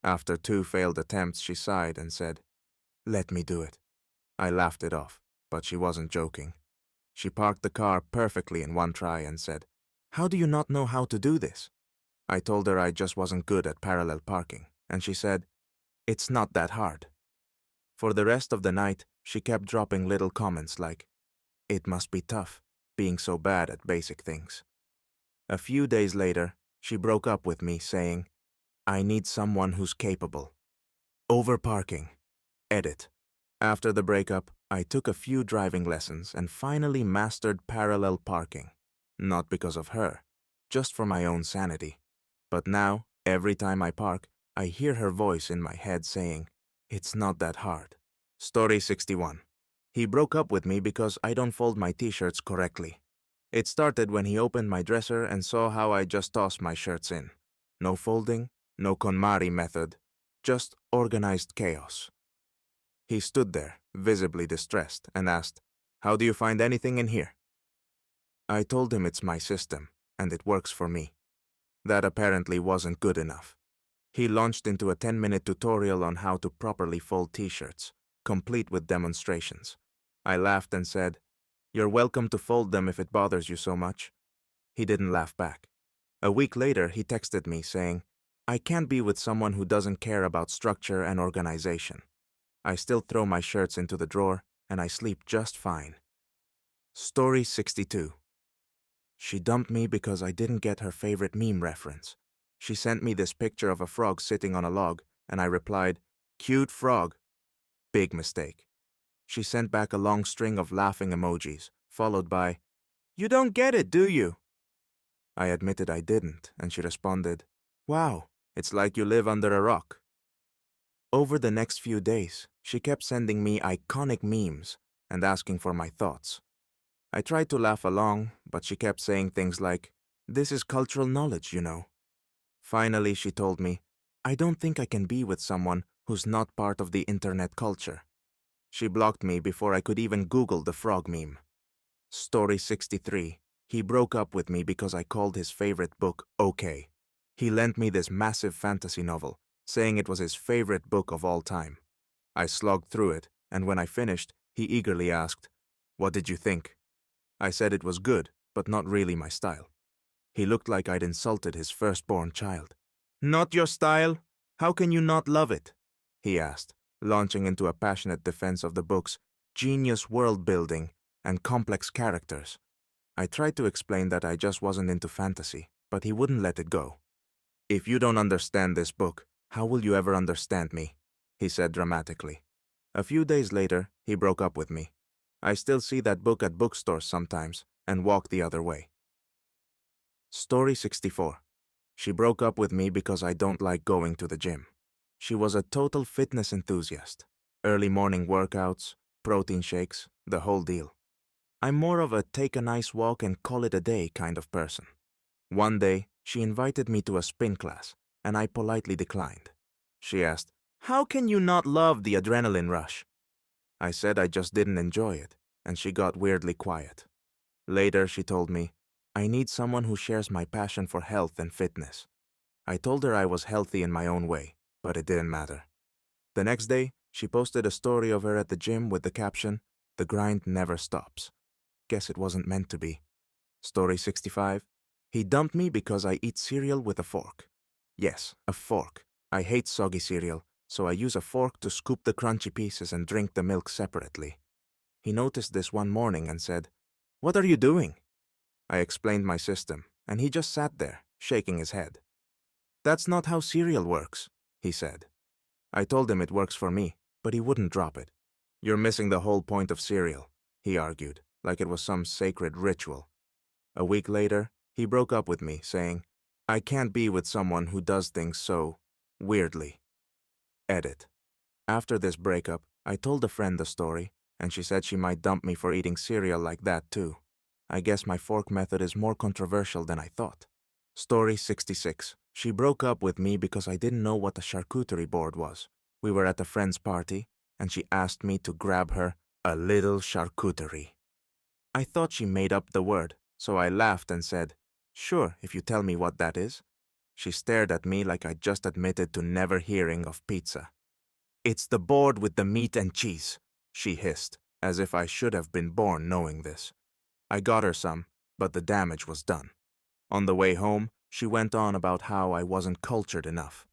After 2 failed attempts, she sighed and said, "Let me do it." I laughed it off, but she wasn't joking. She parked the car perfectly in one try and said, "How do you not know how to do this?" I told her I just wasn't good at parallel parking, and she said, "It's not that hard." For the rest of the night, she kept dropping little comments like, "It must be tough, being so bad at basic things." A few days later, she broke up with me saying, "I need someone who's capable." Over parking. Edit. After the breakup, I took a few driving lessons and finally mastered parallel parking. Not because of her, just for my own sanity. But now, every time I park, I hear her voice in my head saying, "It's not that hard." Story 61. He broke up with me because I don't fold my t-shirts correctly. It started when he opened my dresser and saw how I just tossed my shirts in. No folding, no KonMari method, just organized chaos. He stood there, visibly distressed, and asked, "How do you find anything in here?" I told him it's my system, and it works for me. That apparently wasn't good enough. He launched into a 10-minute tutorial on how to properly fold t-shirts, complete with demonstrations. I laughed and said, "You're welcome to fold them if it bothers you so much." He didn't laugh back. A week later, he texted me saying, "I can't be with someone who doesn't care about structure and organization. I still throw my shirts into the drawer, and I sleep just fine." Story 62. She dumped me because I didn't get her favorite meme reference. She sent me this picture of a frog sitting on a log, and I replied, "Cute frog." Big mistake. She sent back a long string of laughing emojis, followed by, "You don't get it, do you?" I admitted I didn't, and she responded, "Wow, it's like you live under a rock." Over the next few days, she kept sending me iconic memes and asking for my thoughts. I tried to laugh along, but she kept saying things like, "This is cultural knowledge, you know." Finally, she told me, "I don't think I can be with someone who's not part of the internet culture." She blocked me before I could even Google the frog meme. Story 63. He broke up with me because I called his favorite book okay. He lent me this massive fantasy novel, saying it was his favorite book of all time. I slogged through it, and when I finished, he eagerly asked, "What did you think?" I said it was good, but not really my style. He looked like I'd insulted his firstborn child. "Not your style? How can you not love it?" he asked, launching into a passionate defense of the book's genius world building and complex characters. I tried to explain that I just wasn't into fantasy, but he wouldn't let it go. "If you don't understand this book, how will you ever understand me?" he said dramatically. A few days later, he broke up with me. I still see that book at bookstores sometimes and walk the other way. Story 64. She broke up with me because I don't like going to the gym. She was a total fitness enthusiast. Early morning workouts, protein shakes, the whole deal. I'm more of a take a nice walk and call it a day kind of person. One day, she invited me to a spin class, and I politely declined. She asked, "How can you not love the adrenaline rush?" I said I just didn't enjoy it, and she got weirdly quiet. Later, she told me, "I need someone who shares my passion for health and fitness." I told her I was healthy in my own way, but it didn't matter. The next day, she posted a story of her at the gym with the caption, "The grind never stops." Guess it wasn't meant to be. Story 65. He dumped me because I eat cereal with a fork. Yes, a fork. I hate soggy cereal, so I use a fork to scoop the crunchy pieces and drink the milk separately. He noticed this one morning and said, "What are you doing?" I explained my system, and he just sat there, shaking his head. That's not how cereal works, he said. I told him it works for me, but he wouldn't drop it. You're missing the whole point of cereal, he argued, like it was some sacred ritual. A week later, he broke up with me, saying, I can't be with someone who does things so weirdly. Edit. After this breakup, I told a friend the story, and she said she might dump me for eating cereal like that too. I guess my fork method is more controversial than I thought. Story 66. She broke up with me because I didn't know what a charcuterie board was. We were at a friend's party, and she asked me to grab her a little charcuterie. I thought she made up the word, so I laughed and said, sure, if you tell me what that is. She stared at me like I'd just admitted to never hearing of pizza. It's the board with the meat and cheese, she hissed, as if I should have been born knowing this. I got her some, but the damage was done. On the way home, she went on about how I wasn't cultured enough.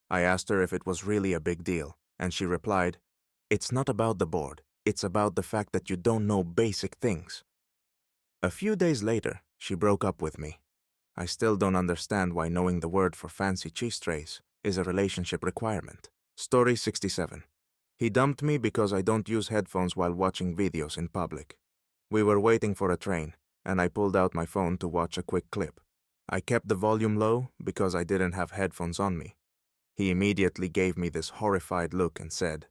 I asked her if it was really a big deal, and she replied, it's not about the board, it's about the fact that you don't know basic things. A few days later, she broke up with me. I still don't understand why knowing the word for fancy cheese trays is a relationship requirement. Story 67. He dumped me because I don't use headphones while watching videos in public. We were waiting for a train, and I pulled out my phone to watch a quick clip. I kept the volume low because I didn't have headphones on me. He immediately gave me this horrified look and said,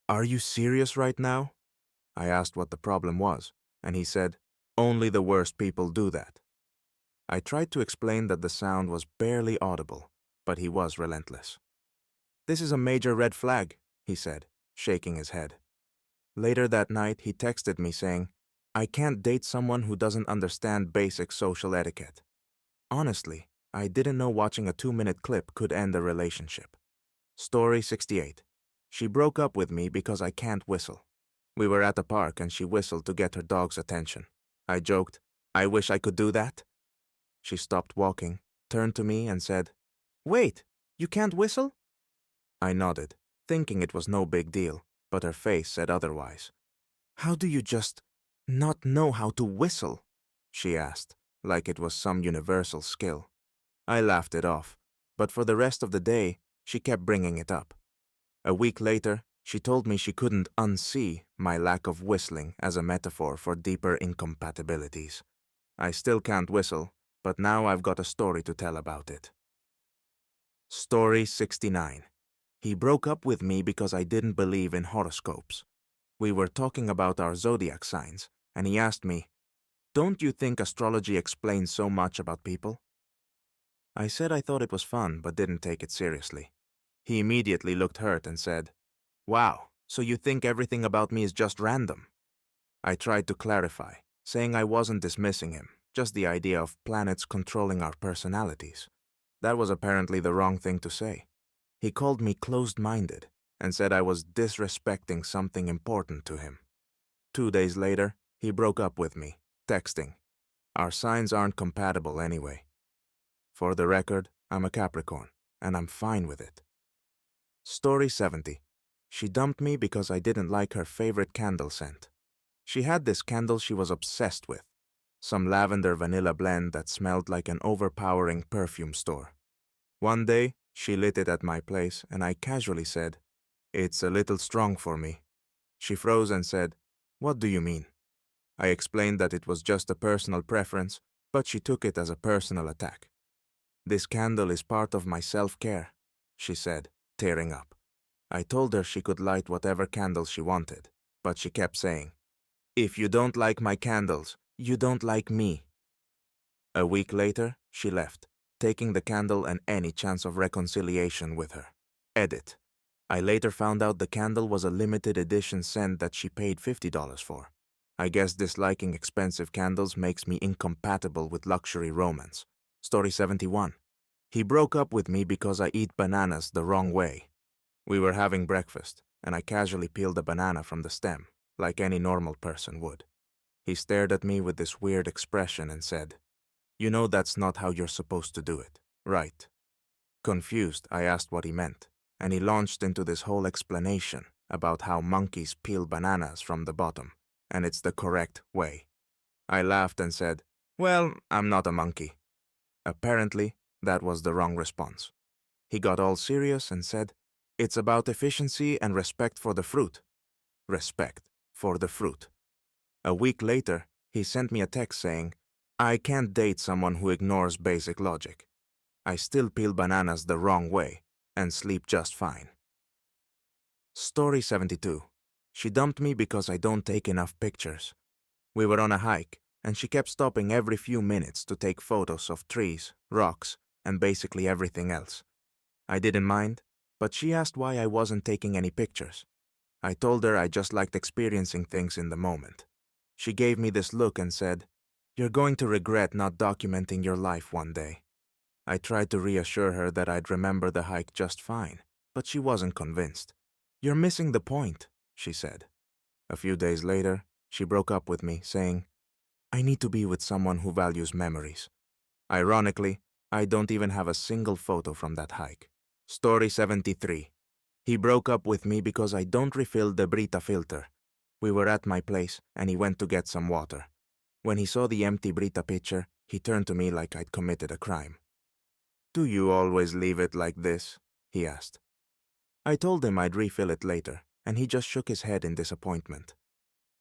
Are you serious right now? I asked what the problem was, and he said, Only the worst people do that. I tried to explain that the sound was barely audible, but he was relentless. This is a major red flag, he said, shaking his head. Later that night, he texted me saying, I can't date someone who doesn't understand basic social etiquette. Honestly, I didn't know watching a 2-minute clip could end a relationship. Story 68. She broke up with me because I can't whistle. We were at a park and she whistled to get her dog's attention. I joked, I wish I could do that. She stopped walking, turned to me and said, Wait, you can't whistle? I nodded, thinking it was no big deal, but her face said otherwise. How do you just not know how to whistle? She asked, like it was some universal skill. I laughed it off, but for the rest of the day, she kept bringing it up. A week later, she told me she couldn't unsee my lack of whistling as a metaphor for deeper incompatibilities. I still can't whistle, but now I've got a story to tell about it. Story 69. He broke up with me because I didn't believe in horoscopes. We were talking about our zodiac signs, and he asked me, Don't you think astrology explains so much about people? I said I thought it was fun, but didn't take it seriously. He immediately looked hurt and said, Wow, so you think everything about me is just random? I tried to clarify, saying I wasn't dismissing him, just the idea of planets controlling our personalities. That was apparently the wrong thing to say. He called me closed-minded and said I was disrespecting something important to him. 2 days later, he broke up with me, texting, Our signs aren't compatible anyway. For the record, I'm a Capricorn, and I'm fine with it. Story 70. She dumped me because I didn't like her favorite candle scent. She had this candle she was obsessed with, some lavender vanilla blend that smelled like an overpowering perfume store. One day, she lit it at my place, and I casually said, It's a little strong for me. She froze and said, What do you mean? I explained that it was just a personal preference, but she took it as a personal attack. This candle is part of my self-care, she said, tearing up. I told her she could light whatever candles she wanted, but she kept saying, If you don't like my candles, you don't like me. A week later, she left, taking the candle and any chance of reconciliation with her. Edit. I later found out the candle was a limited edition scent that she paid $50 for. I guess disliking expensive candles makes me incompatible with luxury romance. Story 71. He broke up with me because I eat bananas the wrong way. We were having breakfast, and I casually peeled a banana from the stem, like any normal person would. He stared at me with this weird expression and said, You know that's not how you're supposed to do it, right? Confused, I asked what he meant, and he launched into this whole explanation about how monkeys peel bananas from the bottom, and it's the correct way. I laughed and said, Well, I'm not a monkey. Apparently, that was the wrong response. He got all serious and said, "It's about efficiency and respect for the fruit." Respect for the fruit. A week later, he sent me a text saying, "I can't date someone who ignores basic logic. I still peel bananas the wrong way and sleep just fine." Story 72. She dumped me because I don't take enough pictures. We were on a hike, and she kept stopping every few minutes to take photos of trees, rocks, and basically everything else. I didn't mind, but she asked why I wasn't taking any pictures. I told her I just liked experiencing things in the moment. She gave me this look and said, "You're going to regret not documenting your life one day." I tried to reassure her that I'd remember the hike just fine, but she wasn't convinced. "You're missing the point," she said. A few days later, she broke up with me, saying, "I need to be with someone who values memories." Ironically, I don't even have a single photo from that hike. Story 73. He broke up with me because I don't refill the Brita filter. We were at my place, and he went to get some water. When he saw the empty Brita pitcher, he turned to me like I'd committed a crime. "Do you always leave it like this?" he asked. I told him I'd refill it later, and he just shook his head in disappointment.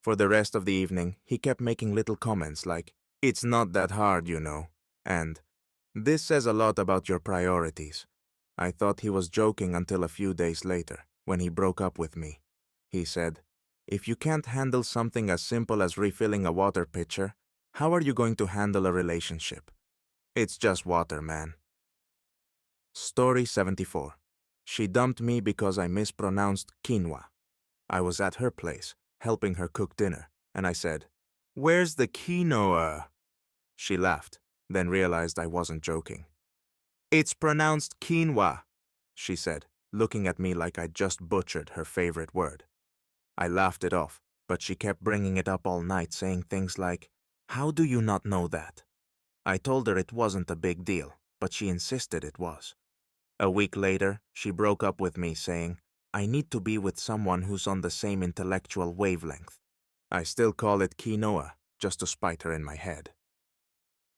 For the rest of the evening, he kept making little comments like, "It's not that hard, you know," and "This says a lot about your priorities." I thought he was joking until a few days later, when he broke up with me. He said, "If you can't handle something as simple as refilling a water pitcher, how are you going to handle a relationship? It's just water, man." Story 74. She dumped me because I mispronounced quinoa. I was at her place, helping her cook dinner, and I said, "Where's the quinoa?" She laughed, then realized I wasn't joking. "It's pronounced quinoa," she said, looking at me like I'd just butchered her favorite word. I laughed it off, but she kept bringing it up all night, saying things like, "How do you not know that?" I told her it wasn't a big deal, but she insisted it was. A week later, she broke up with me, saying, "I need to be with someone who's on the same intellectual wavelength." I still call it quinoa, just to spite her in my head.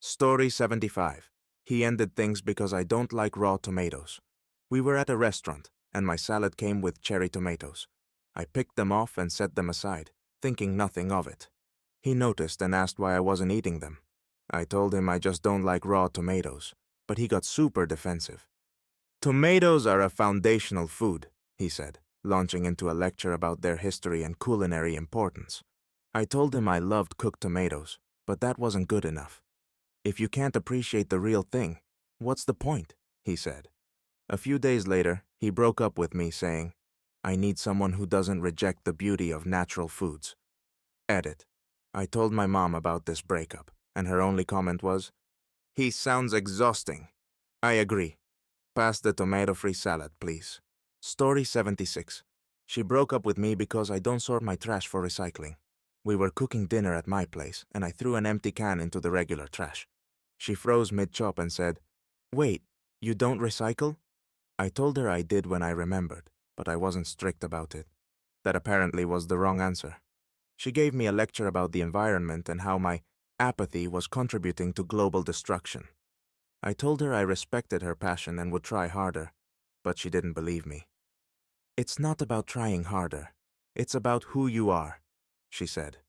Story 75. He ended things because I don't like raw tomatoes. We were at a restaurant, and my salad came with cherry tomatoes. I picked them off and set them aside, thinking nothing of it. He noticed and asked why I wasn't eating them. I told him I just don't like raw tomatoes, but he got super defensive. "Tomatoes are a foundational food," he said, launching into a lecture about their history and culinary importance. I told him I loved cooked tomatoes, but that wasn't good enough. "If you can't appreciate the real thing, what's the point?" he said. A few days later, he broke up with me, saying, "I need someone who doesn't reject the beauty of natural foods." Edit. I told my mom about this breakup, and her only comment was, "He sounds exhausting." I agree. Pass the tomato-free salad, please. Story 76. She broke up with me because I don't sort my trash for recycling. We were cooking dinner at my place, and I threw an empty can into the regular trash. She froze mid-chop and said, "Wait, you don't recycle?" I told her I did when I remembered, but I wasn't strict about it. That apparently was the wrong answer. She gave me a lecture about the environment and how my apathy was contributing to global destruction. I told her I respected her passion and would try harder, but she didn't believe me. "It's not about trying harder. It's about who you are," she said.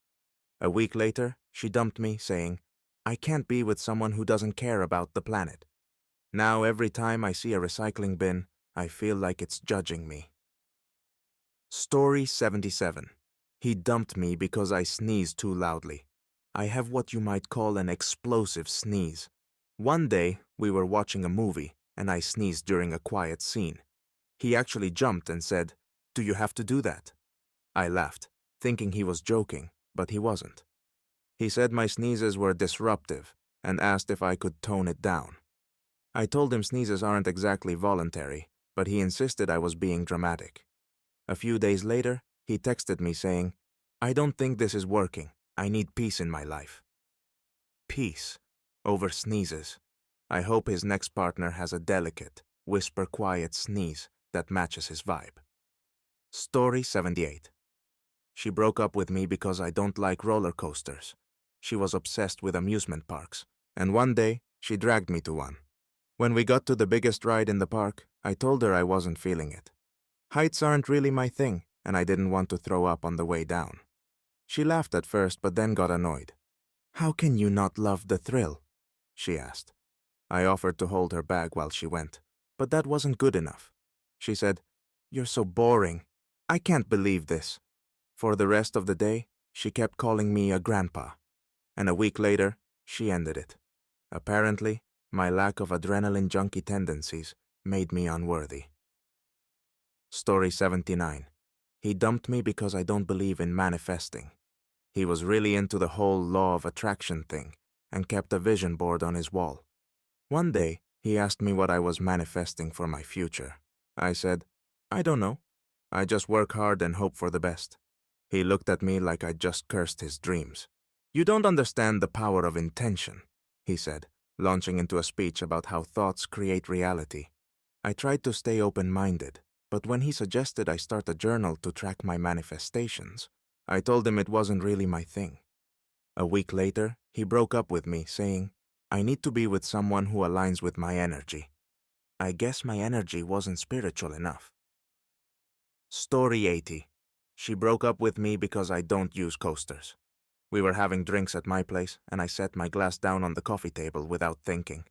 A week later, she dumped me, saying, "I can't be with someone who doesn't care about the planet." Now every time I see a recycling bin, I feel like it's judging me. Story 77. He dumped me because I sneezed too loudly. I have what you might call an explosive sneeze. One day, we were watching a movie, and I sneezed during a quiet scene. He actually jumped and said, "Do you have to do that?" I laughed, thinking he was joking, but he wasn't. He said my sneezes were disruptive and asked if I could tone it down. I told him sneezes aren't exactly voluntary, but he insisted I was being dramatic. A few days later, he texted me saying, "I don't think this is working. I need peace in my life." Peace over sneezes. I hope his next partner has a delicate, whisper-quiet sneeze that matches his vibe. Story 78. She broke up with me because I don't like roller coasters. She was obsessed with amusement parks, and one day she dragged me to one. When we got to the biggest ride in the park, I told her I wasn't feeling it. Heights aren't really my thing, and I didn't want to throw up on the way down. She laughed at first but then got annoyed. "How can you not love the thrill?" she asked. I offered to hold her bag while she went, but that wasn't good enough. She said, "You're so boring. I can't believe this." For the rest of the day, she kept calling me a grandpa, and a week later, she ended it. Apparently, my lack of adrenaline junkie tendencies made me unworthy. Story 79. He dumped me because I don't believe in manifesting. He was really into the whole law of attraction thing and kept a vision board on his wall. One day, he asked me what I was manifesting for my future. I said, "I don't know. I just work hard and hope for the best." He looked at me like I'd just cursed his dreams. "You don't understand the power of intention," he said, launching into a speech about how thoughts create reality. I tried to stay open-minded, but when he suggested I start a journal to track my manifestations, I told him it wasn't really my thing. A week later, he broke up with me, saying, "I need to be with someone who aligns with my energy." I guess my energy wasn't spiritual enough. Story 80. She broke up with me because I don't use coasters. We were having drinks at my place, and I set my glass down on the coffee table without thinking.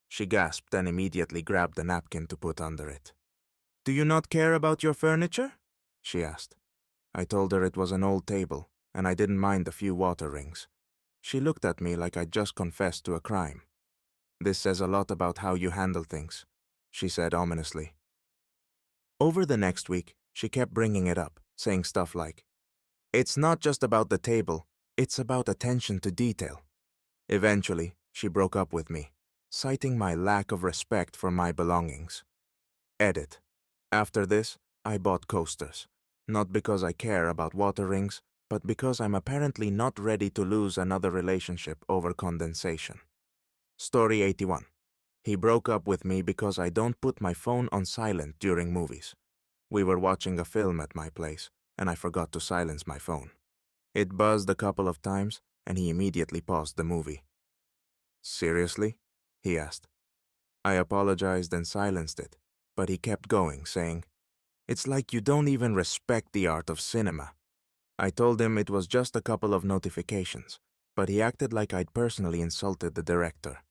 She gasped and immediately grabbed a napkin to put under it. "Do you not care about your furniture?" she asked. I told her it was an old table, and I didn't mind a few water rings. She looked at me like I'd just confessed to a crime. "This says a lot about how you handle things," she said ominously. Over the next week, she kept bringing it up, saying stuff like, "It's not just about the table, it's about attention to detail." Eventually, she broke up with me, citing my lack of respect for my belongings. Edit. After this, I bought coasters, not because I care about water rings, but because I'm apparently not ready to lose another relationship over condensation. Story 81. He broke up with me because I don't put my phone on silent during movies. We were watching a film at my place, and I forgot to silence my phone. It buzzed a couple of times, and he immediately paused the movie. "Seriously?" he asked. I apologized and silenced it, but he kept going, saying, "It's like you don't even respect the art of cinema." I told him it was just a couple of notifications, but he acted like I'd personally insulted the director.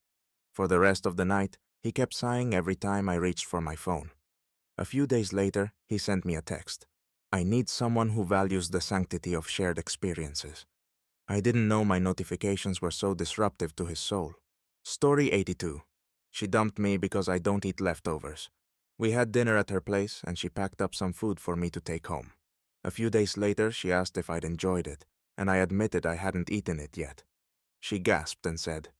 For the rest of the night, he kept sighing every time I reached for my phone. A few days later, he sent me a text. "I need someone who values the sanctity of shared experiences." I didn't know my notifications were so disruptive to his soul. Story 82. She dumped me because I don't eat leftovers. We had dinner at her place, and she packed up some food for me to take home. A few days later, she asked if I'd enjoyed it, and I admitted I hadn't eaten it yet. She gasped and said,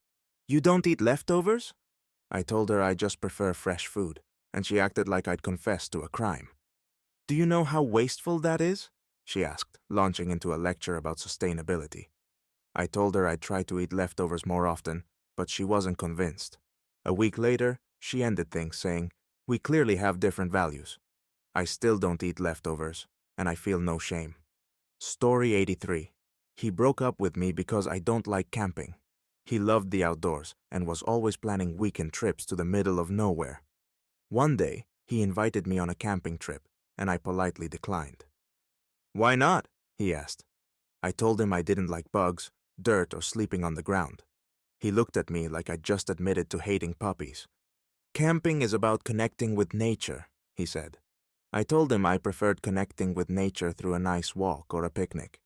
"You don't eat leftovers?" I told her I just prefer fresh food, and she acted like I'd confessed to a crime. "Do you know how wasteful that is?" she asked, launching into a lecture about sustainability. I told her I'd try to eat leftovers more often, but she wasn't convinced. A week later, she ended things saying, "We clearly have different values." I still don't eat leftovers, and I feel no shame. Story 83. He broke up with me because I don't like camping. He loved the outdoors and was always planning weekend trips to the middle of nowhere. One day, he invited me on a camping trip, and I politely declined. "Why not?" he asked. I told him I didn't like bugs, dirt, or sleeping on the ground. He looked at me like I'd just admitted to hating puppies. "Camping is about connecting with nature," he said. I told him I preferred connecting with nature through a nice walk or a picnic.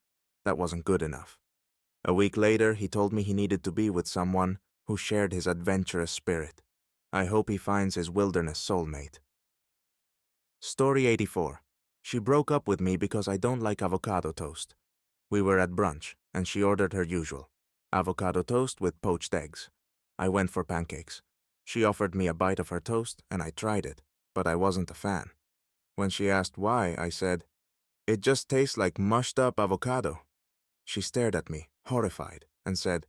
That wasn't good enough. A week later, he told me he needed to be with someone who shared his adventurous spirit. I hope he finds his wilderness soulmate. Story 84. She broke up with me because I don't like avocado toast. We were at brunch, and she ordered her usual, avocado toast with poached eggs. I went for pancakes. She offered me a bite of her toast, and I tried it, but I wasn't a fan. When she asked why, I said, "It just tastes like mushed up avocado." She stared at me, horrified, and said,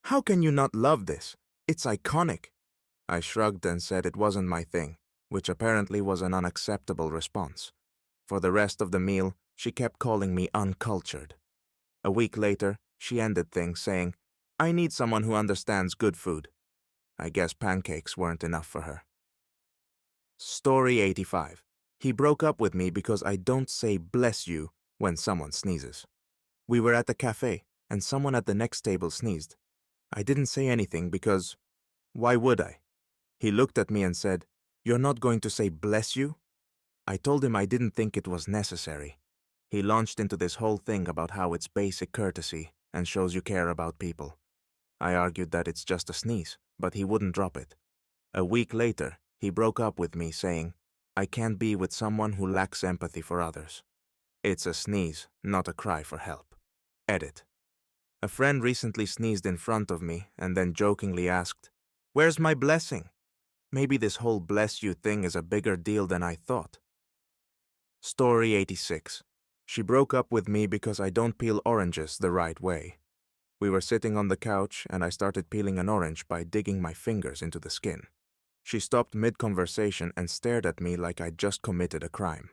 "How can you not love this? It's iconic." I shrugged and said it wasn't my thing, which apparently was an unacceptable response. For the rest of the meal, she kept calling me uncultured. A week later, she ended things saying, I need someone who understands good food. I guess pancakes weren't enough for her. Story 85. He broke up with me because I don't say bless you when someone sneezes. We were at the cafe, and someone at the next table sneezed. I didn't say anything because, why would I? He looked at me and said, "You're not going to say bless you?" I told him I didn't think it was necessary. He launched into this whole thing about how it's basic courtesy and shows you care about people. I argued that it's just a sneeze, but he wouldn't drop it. A week later, he broke up with me saying, "I can't be with someone who lacks empathy for others." It's a sneeze, not a cry for help. Edit. A friend recently sneezed in front of me and then jokingly asked, "Where's my blessing?" Maybe this whole bless you thing is a bigger deal than I thought. Story 86. She broke up with me because I don't peel oranges the right way. We were sitting on the couch and I started peeling an orange by digging my fingers into the skin. She stopped mid-conversation and stared at me like I'd just committed a crime.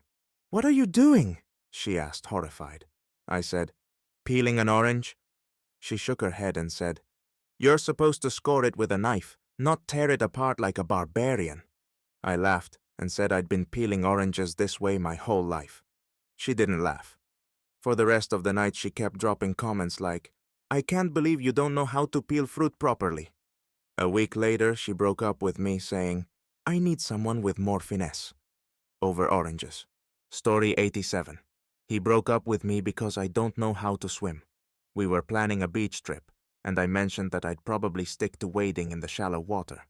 "What are you doing?" she asked, horrified. I said, "Peeling an orange?" She shook her head and said, "You're supposed to score it with a knife, not tear it apart like a barbarian." I laughed and said I'd been peeling oranges this way my whole life. She didn't laugh. For the rest of the night she kept dropping comments like, "I can't believe you don't know how to peel fruit properly." A week later she broke up with me saying, "I need someone with more finesse." Over oranges. Story 87. He broke up with me because I don't know how to swim. We were planning a beach trip, and I mentioned that I'd probably stick to wading in the shallow water.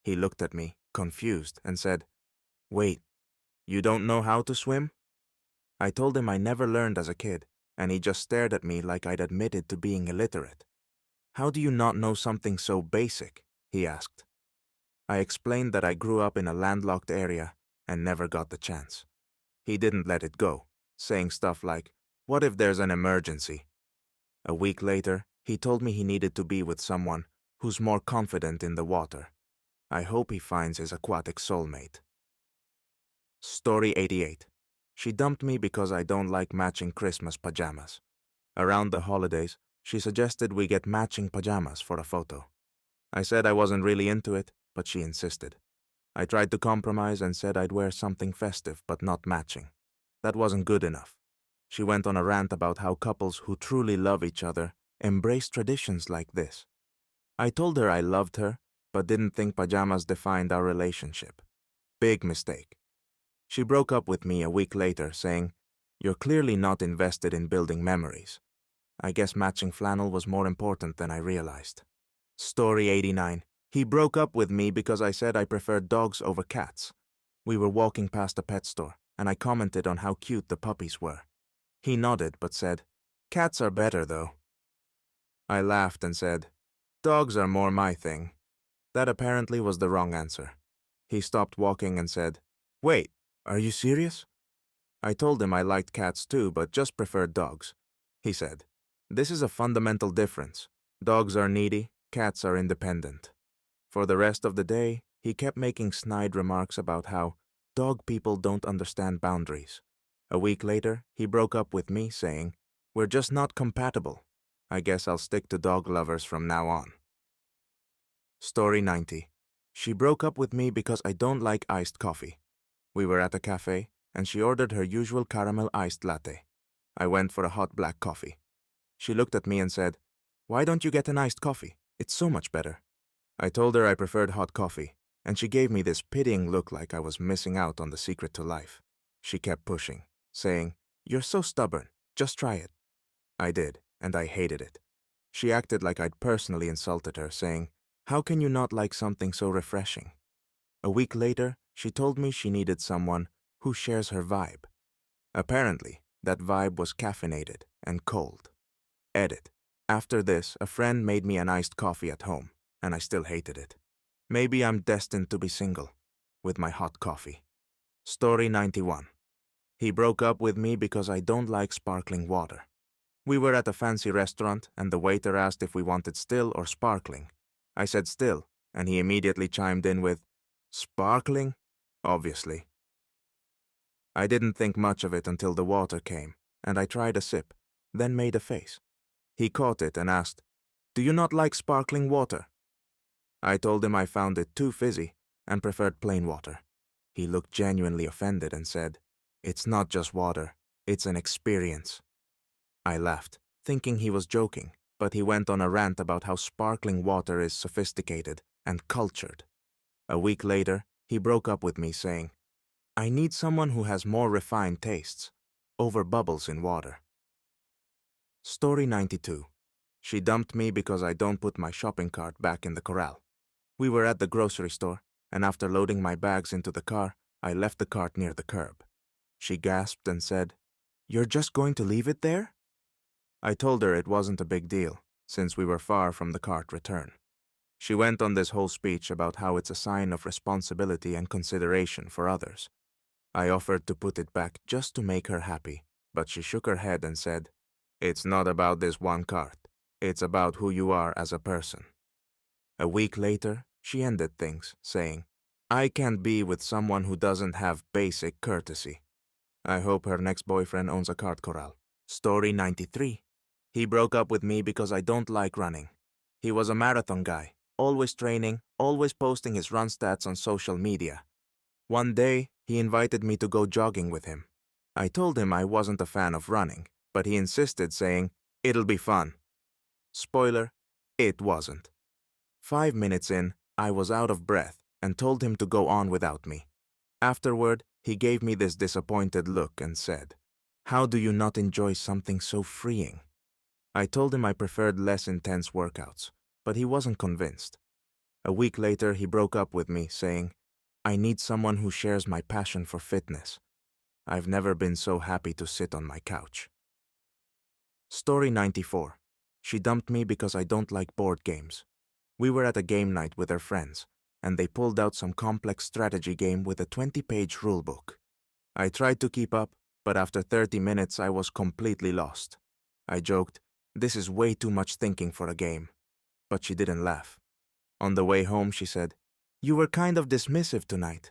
He looked at me, confused, and said, "Wait, you don't know how to swim?" I told him I never learned as a kid, and he just stared at me like I'd admitted to being illiterate. "How do you not know something so basic?" he asked. I explained that I grew up in a landlocked area and never got the chance. He didn't let it go, saying stuff like, "What if there's an emergency?" A week later, he told me he needed to be with someone who's more confident in the water. I hope he finds his aquatic soulmate. Story 88. She dumped me because I don't like matching Christmas pajamas. Around the holidays, she suggested we get matching pajamas for a photo. I said I wasn't really into it, but she insisted. I tried to compromise and said I'd wear something festive but not matching. That wasn't good enough. She went on a rant about how couples who truly love each other embrace traditions like this. I told her I loved her, but didn't think pajamas defined our relationship. Big mistake. She broke up with me a week later, saying, "You're clearly not invested in building memories." I guess matching flannel was more important than I realized. Story 89. He broke up with me because I said I preferred dogs over cats. We were walking past a pet store, and I commented on how cute the puppies were. He nodded but said, "Cats are better though." I laughed and said, "Dogs are more my thing." That apparently was the wrong answer. He stopped walking and said, "Wait, are you serious?" I told him I liked cats too, but just preferred dogs. He said, "This is a fundamental difference. Dogs are needy, cats are independent." For the rest of the day, he kept making snide remarks about how dog people don't understand boundaries. A week later, he broke up with me saying, "We're just not compatible. I guess I'll stick to dog lovers from now on." Story 90. She broke up with me because I don't like iced coffee. We were at a cafe, and she ordered her usual caramel iced latte. I went for a hot black coffee. She looked at me and said, "Why don't you get an iced coffee? It's so much better." I told her I preferred hot coffee, and she gave me this pitying look like I was missing out on the secret to life. She kept pushing, saying, "You're so stubborn, just try it." I did, and I hated it. She acted like I'd personally insulted her, saying, "How can you not like something so refreshing?" A week later, she told me she needed someone who shares her vibe. Apparently, that vibe was caffeinated and cold. Edit. After this, a friend made me an iced coffee at home, and I still hated it. Maybe I'm destined to be single, with my hot coffee. Story 91. He broke up with me because I don't like sparkling water. We were at a fancy restaurant, and the waiter asked if we wanted still or sparkling. I said still, and he immediately chimed in with, "Sparkling? Obviously." I didn't think much of it until the water came, and I tried a sip, then made a face. He caught it and asked, Do you not like sparkling water? I told him I found it too fizzy and preferred plain water. He looked genuinely offended and said, "It's not just water, it's an experience." I laughed, thinking he was joking, but he went on a rant about how sparkling water is sophisticated and cultured. A week later, he broke up with me saying, "I need someone who has more refined tastes, over bubbles in water." Story 92. She dumped me because I don't put my shopping cart back in the corral. We were at the grocery store, and after loading my bags into the car, I left the cart near the curb. She gasped and said, "You're just going to leave it there?" I told her it wasn't a big deal, since we were far from the cart return. She went on this whole speech about how it's a sign of responsibility and consideration for others. I offered to put it back just to make her happy, but she shook her head and said, "It's not about this one cart. It's about who you are as a person." A week later, she ended things, saying, "I can't be with someone who doesn't have basic courtesy." I hope her next boyfriend owns a cart corral. Story 93. He broke up with me because I don't like running. He was a marathon guy, always training, always posting his run stats on social media. One day, he invited me to go jogging with him. I told him I wasn't a fan of running, but he insisted, saying, "It'll be fun." Spoiler, it wasn't. 5 minutes in, I was out of breath and told him to go on without me. Afterward, he gave me this disappointed look and said, "How do you not enjoy something so freeing?" I told him I preferred less intense workouts, but he wasn't convinced. A week later, he broke up with me, saying, "I need someone who shares my passion for fitness. I've never been so happy to sit on my couch." Story 94. She dumped me because I don't like board games. We were at a game night with her friends, and they pulled out some complex strategy game with a 20-page rulebook. I tried to keep up, but after 30 minutes I was completely lost. I joked, "This is way too much thinking for a game." But she didn't laugh. On the way home, she said, "You were kind of dismissive tonight."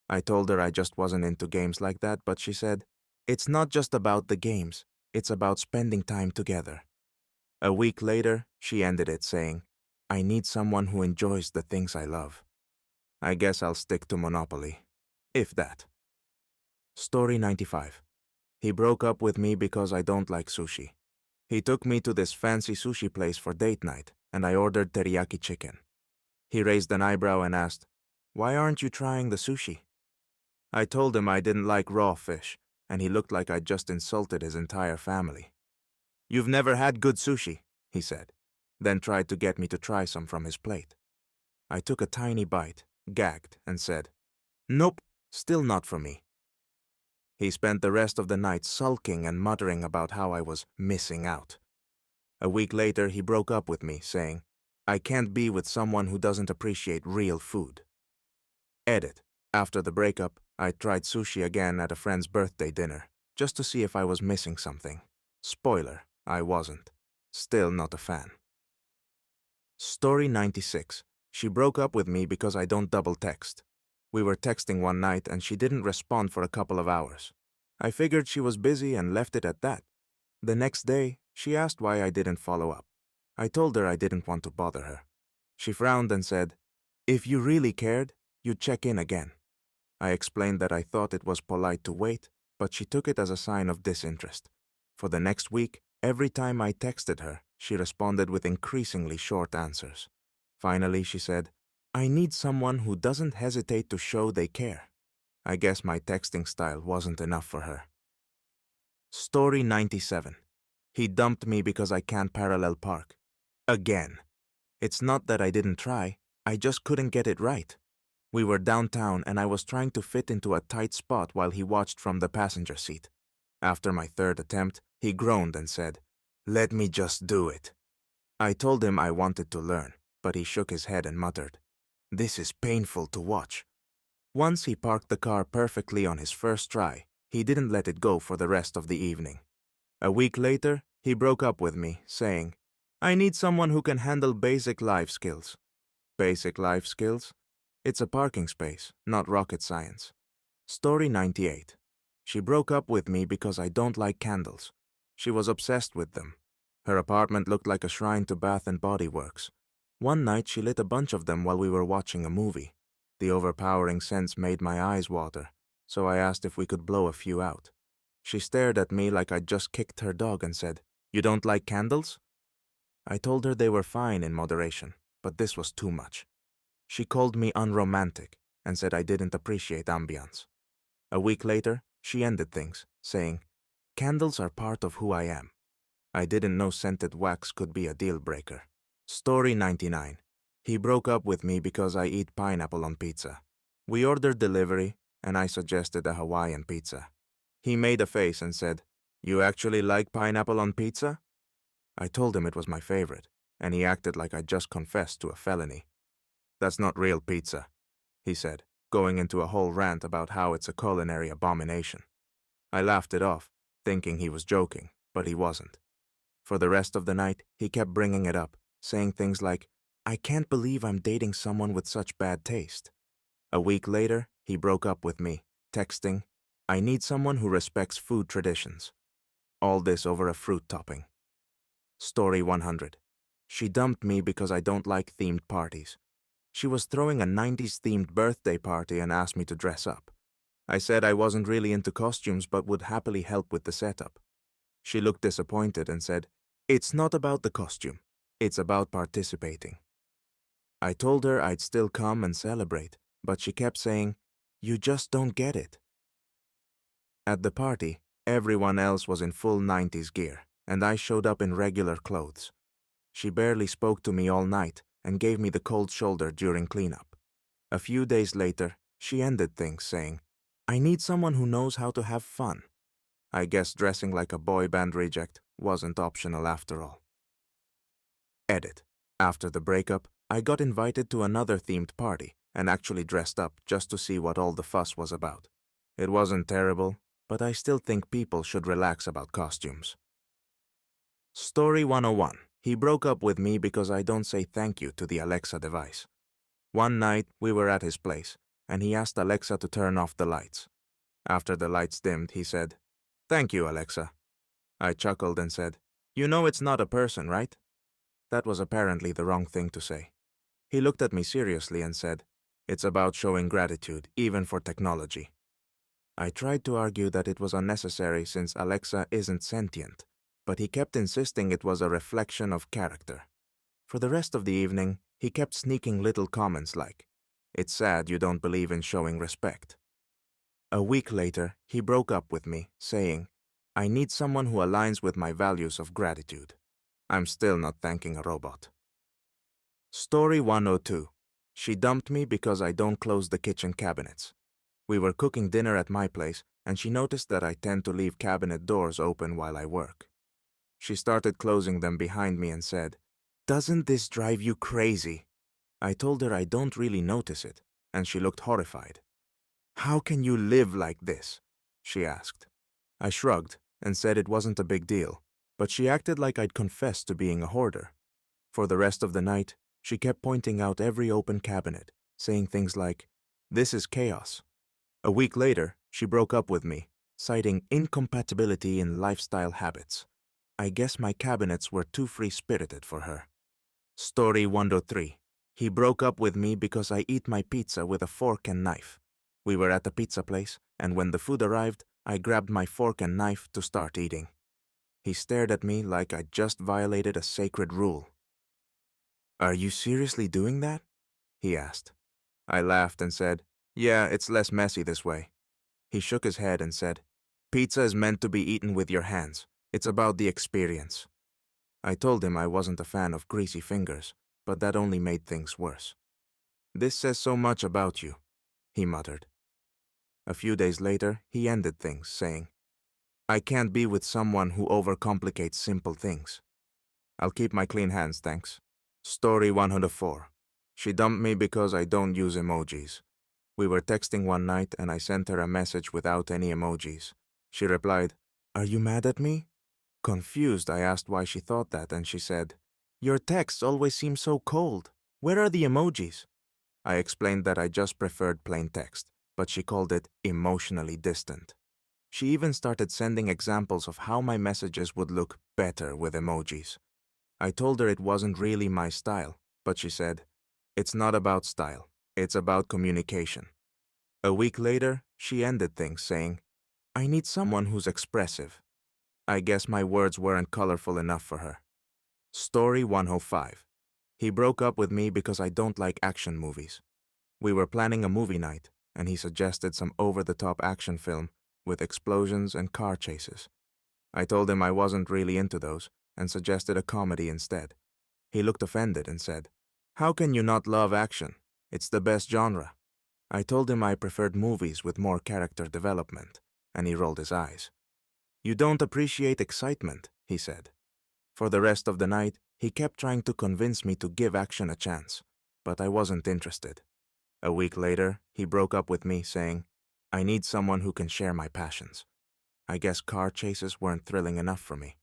I told her I just wasn't into games like that, but she said, "It's not just about the games, it's about spending time together." A week later, she ended it saying, "I need someone who enjoys the things I love." I guess I'll stick to Monopoly, if that. Story 95. He broke up with me because I don't like sushi. He took me to this fancy sushi place for date night, and I ordered teriyaki chicken. He raised an eyebrow and asked, "Why aren't you trying the sushi?" I told him I didn't like raw fish, and he looked like I'd just insulted his entire family. "You've never had good sushi," he said, then tried to get me to try some from his plate. I took a tiny bite, gagged, and said, "Nope, still not for me." He spent the rest of the night sulking and muttering about how I was missing out. A week later, he broke up with me, saying, "I can't be with someone who doesn't appreciate real food." Edit. After the breakup, I tried sushi again at a friend's birthday dinner, just to see if I was missing something. Spoiler, I wasn't. Still not a fan. Story 96. She broke up with me because I don't double text. We were texting one night and she didn't respond for a couple of hours. I figured she was busy and left it at that. The next day, she asked why I didn't follow up. I told her I didn't want to bother her. She frowned and said, "If you really cared, you'd check in again." I explained that I thought it was polite to wait, but she took it as a sign of disinterest. For the next week, every time I texted her, she responded with increasingly short answers. Finally, she said, "I need someone who doesn't hesitate to show they care." I guess my texting style wasn't enough for her. Story 97. He dumped me because I can't parallel park. Again. It's not that I didn't try, I just couldn't get it right. We were downtown and I was trying to fit into a tight spot while he watched from the passenger seat. After my third attempt, he groaned and said, "Let me just do it." I told him I wanted to learn, but he shook his head and muttered, "This is painful to watch." Once he parked the car perfectly on his first try, he didn't let it go for the rest of the evening. A week later, he broke up with me, saying, "I need someone who can handle basic life skills." Basic life skills? It's a parking space, not rocket science. Story 98. She broke up with me because I don't like candles. She was obsessed with them. Her apartment looked like a shrine to Bath and Body Works. One night she lit a bunch of them while we were watching a movie. The overpowering scents made my eyes water, so I asked if we could blow a few out. She stared at me like I'd just kicked her dog and said, "You don't like candles?" I told her they were fine in moderation, but this was too much. She called me unromantic and said I didn't appreciate ambience. A week later, she ended things, saying, "Candles are part of who I am." I didn't know scented wax could be a deal breaker. Story 99. He broke up with me because I eat pineapple on pizza. We ordered delivery, and I suggested a Hawaiian pizza. He made a face and said, "You actually like pineapple on pizza?" I told him it was my favorite, and he acted like I'd just confessed to a felony. "That's not real pizza," he said, going into a whole rant about how it's a culinary abomination. I laughed it off, thinking he was joking, but he wasn't. For the rest of the night, he kept bringing it up, saying things like, "I can't believe I'm dating someone with such bad taste." A week later, he broke up with me, texting, "I need someone who respects food traditions." All this over a fruit topping. Story 100. She dumped me because I don't like themed parties. She was throwing a 90s themed birthday party and asked me to dress up. I said I wasn't really into costumes but would happily help with the setup. She looked disappointed and said, "It's not about the costume. It's about participating." I told her I'd still come and celebrate, but she kept saying, "You just don't get it." At the party, everyone else was in full 90s gear, and I showed up in regular clothes. She barely spoke to me all night and gave me the cold shoulder during cleanup. A few days later, she ended things saying, "I need someone who knows how to have fun." I guess dressing like a boy band reject wasn't optional after all. Edit. After the breakup, I got invited to another themed party and actually dressed up just to see what all the fuss was about. It wasn't terrible, but I still think people should relax about costumes. Story 101. He broke up with me because I don't say thank you to the Alexa device. One night, we were at his place, and he asked Alexa to turn off the lights. After the lights dimmed, he said, "Thank you, Alexa." I chuckled and said, "You know it's not a person, right?" That was apparently the wrong thing to say. He looked at me seriously and said, "It's about showing gratitude, even for technology." I tried to argue that it was unnecessary since Alexa isn't sentient, but he kept insisting it was a reflection of character. For the rest of the evening, he kept sneaking little comments like, "It's sad you don't believe in showing respect." A week later, he broke up with me, saying, "I need someone who aligns with my values of gratitude." I'm still not thanking a robot. Story 102. She dumped me because I don't close the kitchen cabinets. We were cooking dinner at my place, and she noticed that I tend to leave cabinet doors open while I work. She started closing them behind me and said, "Doesn't this drive you crazy?" I told her I don't really notice it, and she looked horrified. "How can you live like this?" she asked. I shrugged and said it wasn't a big deal, but she acted like I'd confessed to being a hoarder. For the rest of the night, she kept pointing out every open cabinet, saying things like, "This is chaos." A week later, she broke up with me, citing incompatibility in lifestyle habits. I guess my cabinets were too free-spirited for her. Story 103. He broke up with me because I eat my pizza with a fork and knife. We were at a pizza place, and when the food arrived, I grabbed my fork and knife to start eating. He stared at me like I'd just violated a sacred rule. "Are you seriously doing that?" he asked. I laughed and said, "Yeah, it's less messy this way." He shook his head and said, "Pizza is meant to be eaten with your hands. It's about the experience." I told him I wasn't a fan of greasy fingers, but that only made things worse. "This says so much about you," he muttered. A few days later, he ended things, saying, "I can't be with someone who overcomplicates simple things. I'll keep my clean hands, thanks." Story 104. She dumped me because I don't use emojis. We were texting one night and I sent her a message without any emojis. She replied, "Are you mad at me?" Confused, I asked why she thought that, and she said, "Your texts always seem so cold. Where are the emojis?" I explained that I just preferred plain text, but she called it emotionally distant. She even started sending examples of how my messages would look better with emojis. I told her it wasn't really my style, but she said, "It's not about style, it's about communication." A week later, she ended things saying, "I need someone who's expressive." I guess my words weren't colorful enough for her. Story 105. He broke up with me because I don't like action movies. We were planning a movie night, and he suggested some over-the-top action film with explosions and car chases. I told him I wasn't really into those and suggested a comedy instead. He looked offended and said, "How can you not love action? It's the best genre." I told him I preferred movies with more character development, and he rolled his eyes. "You don't appreciate excitement," he said. For the rest of the night, he kept trying to convince me to give action a chance, but I wasn't interested. A week later, he broke up with me saying, "I need someone who can share my passions." I guess car chases weren't thrilling enough for me.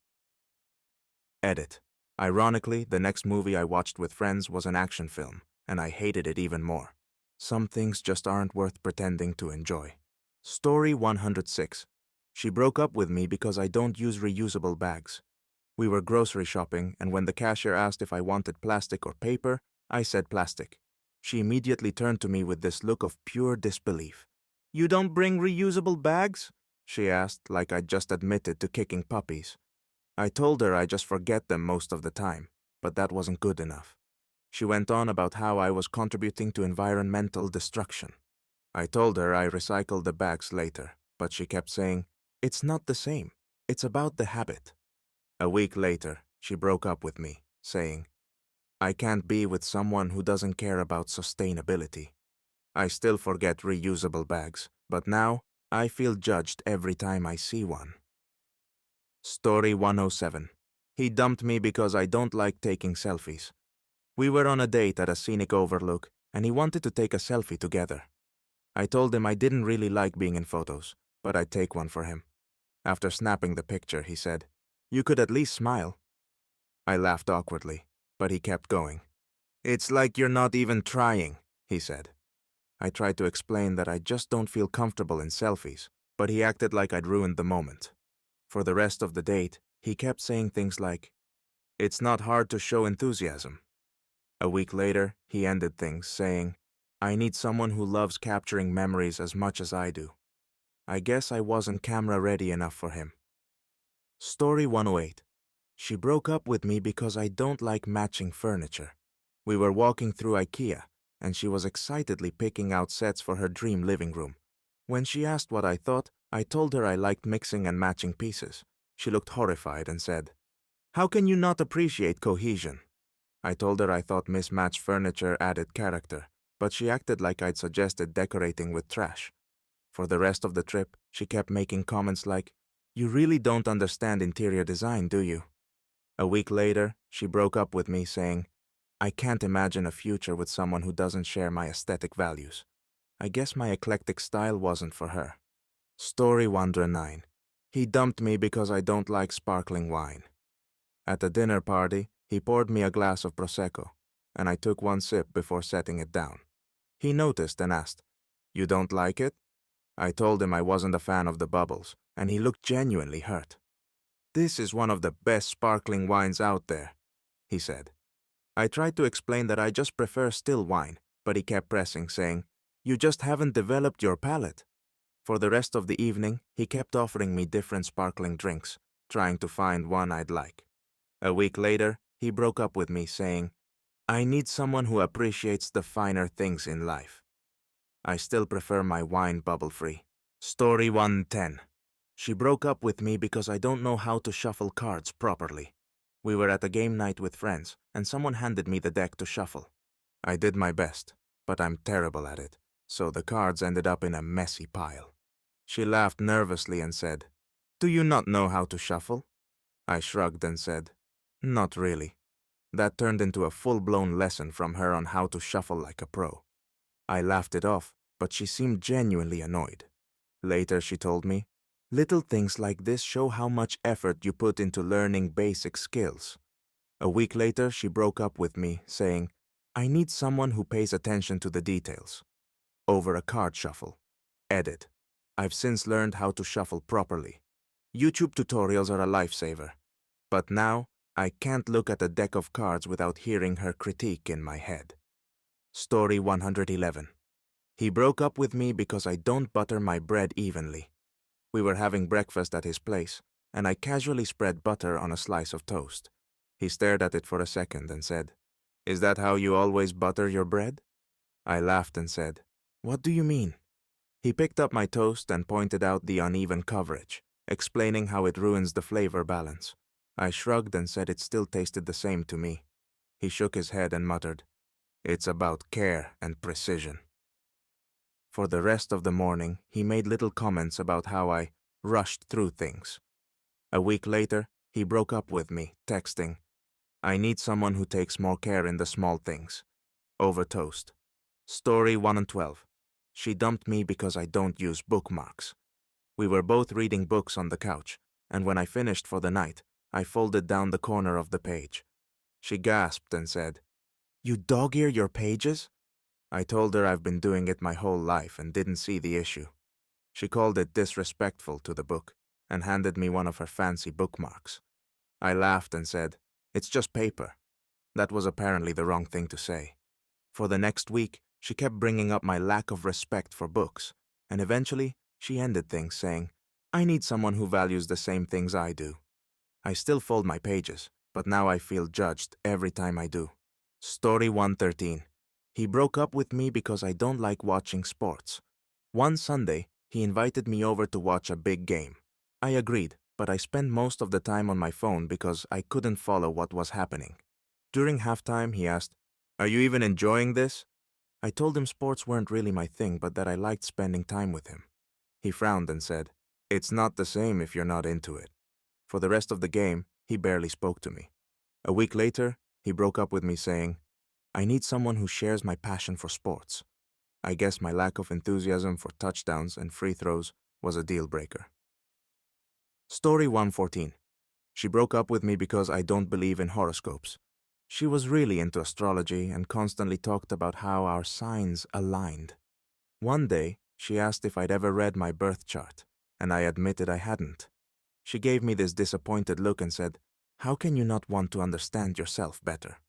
Edit. Ironically, the next movie I watched with friends was an action film, and I hated it even more. Some things just aren't worth pretending to enjoy. Story 106. She broke up with me because I don't use reusable bags. We were grocery shopping, and when the cashier asked if I wanted plastic or paper, I said plastic. She immediately turned to me with this look of pure disbelief. "You don't bring reusable bags?" she asked, like I'd just admitted to kicking puppies. I told her I just forget them most of the time, but that wasn't good enough. She went on about how I was contributing to environmental destruction. I told her I recycled the bags later, but she kept saying, "It's not the same. It's about the habit." A week later, she broke up with me, saying, "I can't be with someone who doesn't care about sustainability." I still forget reusable bags, but now I feel judged every time I see one. Story 107. He dumped me because I don't like taking selfies. We were on a date at a scenic overlook, and he wanted to take a selfie together. I told him I didn't really like being in photos, but I'd take one for him. After snapping the picture, he said, "You could at least smile." I laughed awkwardly, but he kept going. "It's like you're not even trying," he said. I tried to explain that I just don't feel comfortable in selfies, but he acted like I'd ruined the moment. For the rest of the date, he kept saying things like, "It's not hard to show enthusiasm." A week later, he ended things saying, "I need someone who loves capturing memories as much as I do." I guess I wasn't camera ready enough for him. Story 108. She broke up with me because I don't like matching furniture. We were walking through IKEA, and she was excitedly picking out sets for her dream living room. When she asked what I thought, I told her I liked mixing and matching pieces. She looked horrified and said, "How can you not appreciate cohesion?" I told her I thought mismatched furniture added character, but she acted like I'd suggested decorating with trash. For the rest of the trip, she kept making comments like, "You really don't understand interior design, do you?" A week later, she broke up with me saying, "I can't imagine a future with someone who doesn't share my aesthetic values." I guess my eclectic style wasn't for her. Story 109. He dumped me because I don't like sparkling wine. At a dinner party, he poured me a glass of Prosecco, and I took one sip before setting it down. He noticed and asked, "You don't like it?" I told him I wasn't a fan of the bubbles, and he looked genuinely hurt. "This is one of the best sparkling wines out there," he said. I tried to explain that I just prefer still wine, but he kept pressing, saying, "You just haven't developed your palate." For the rest of the evening, he kept offering me different sparkling drinks, trying to find one I'd like. A week later, he broke up with me, saying, "I need someone who appreciates the finer things in life." I still prefer my wine bubble-free. Story 110. She broke up with me because I don't know how to shuffle cards properly. We were at a game night with friends, and someone handed me the deck to shuffle. I did my best, but I'm terrible at it, so the cards ended up in a messy pile. She laughed nervously and said, "Do you not know how to shuffle?" I shrugged and said, "Not really." That turned into a full-blown lesson from her on how to shuffle like a pro. I laughed it off, but she seemed genuinely annoyed. Later she told me, "Little things like this show how much effort you put into learning basic skills." A week later she broke up with me, saying, "I need someone who pays attention to the details." Over a card shuffle. Edit. I've since learned how to shuffle properly. YouTube tutorials are a lifesaver. But now, I can't look at a deck of cards without hearing her critique in my head. Story 111. He broke up with me because I don't butter my bread evenly. We were having breakfast at his place, and I casually spread butter on a slice of toast. He stared at it for a second and said, "Is that how you always butter your bread?" I laughed and said, "What do you mean?" He picked up my toast and pointed out the uneven coverage, explaining how it ruins the flavor balance. I shrugged and said it still tasted the same to me. He shook his head and muttered, "It's about care and precision." For the rest of the morning, he made little comments about how I rushed through things. A week later, he broke up with me, texting, "I need someone who takes more care in the small things." Over toast. Story 112. She dumped me because I don't use bookmarks. We were both reading books on the couch, and when I finished for the night, I folded down the corner of the page. She gasped and said, "You dog-ear your pages?" I told her I've been doing it my whole life and didn't see the issue. She called it disrespectful to the book and handed me one of her fancy bookmarks. I laughed and said, "It's just paper." That was apparently the wrong thing to say. For the next week, she kept bringing up my lack of respect for books, and eventually, she ended things saying, "I need someone who values the same things I do." I still fold my pages, but now I feel judged every time I do. Story 113. He broke up with me because I don't like watching sports. One Sunday, he invited me over to watch a big game. I agreed, but I spent most of the time on my phone because I couldn't follow what was happening. During halftime, he asked, "Are you even enjoying this?" I told him sports weren't really my thing, but that I liked spending time with him. He frowned and said, "It's not the same if you're not into it." For the rest of the game, he barely spoke to me. A week later, he broke up with me saying, "I need someone who shares my passion for sports." I guess my lack of enthusiasm for touchdowns and free throws was a deal breaker. Story 114. She broke up with me because I don't believe in horoscopes. She was really into astrology and constantly talked about how our signs aligned. One day, she asked if I'd ever read my birth chart, and I admitted I hadn't. She gave me this disappointed look and said, "How can you not want to understand yourself better?"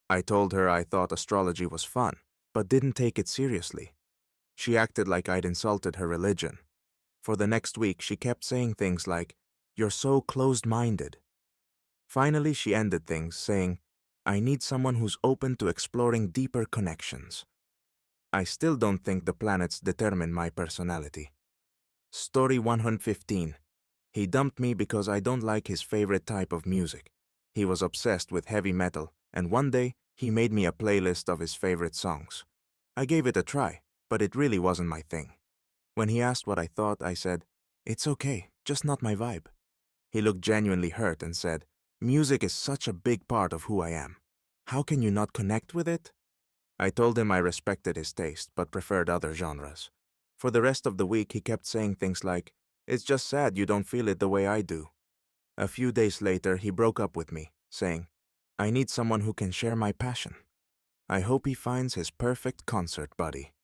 I told her I thought astrology was fun, but didn't take it seriously. She acted like I'd insulted her religion. For the next week, she kept saying things like, "You're so closed-minded." Finally, she ended things, saying, "I need someone who's open to exploring deeper connections." I still don't think the planets determine my personality. Story 115. He dumped me because I don't like his favorite type of music. He was obsessed with heavy metal, and one day, he made me a playlist of his favorite songs. I gave it a try, but it really wasn't my thing. When he asked what I thought, I said, "It's okay, just not my vibe." He looked genuinely hurt and said, "Music is such a big part of who I am. How can you not connect with it?" I told him I respected his taste, but preferred other genres. For the rest of the week, he kept saying things like, "It's just sad you don't feel it the way I do." A few days later, he broke up with me, saying, "I need someone who can share my passion." I hope he finds his perfect concert buddy.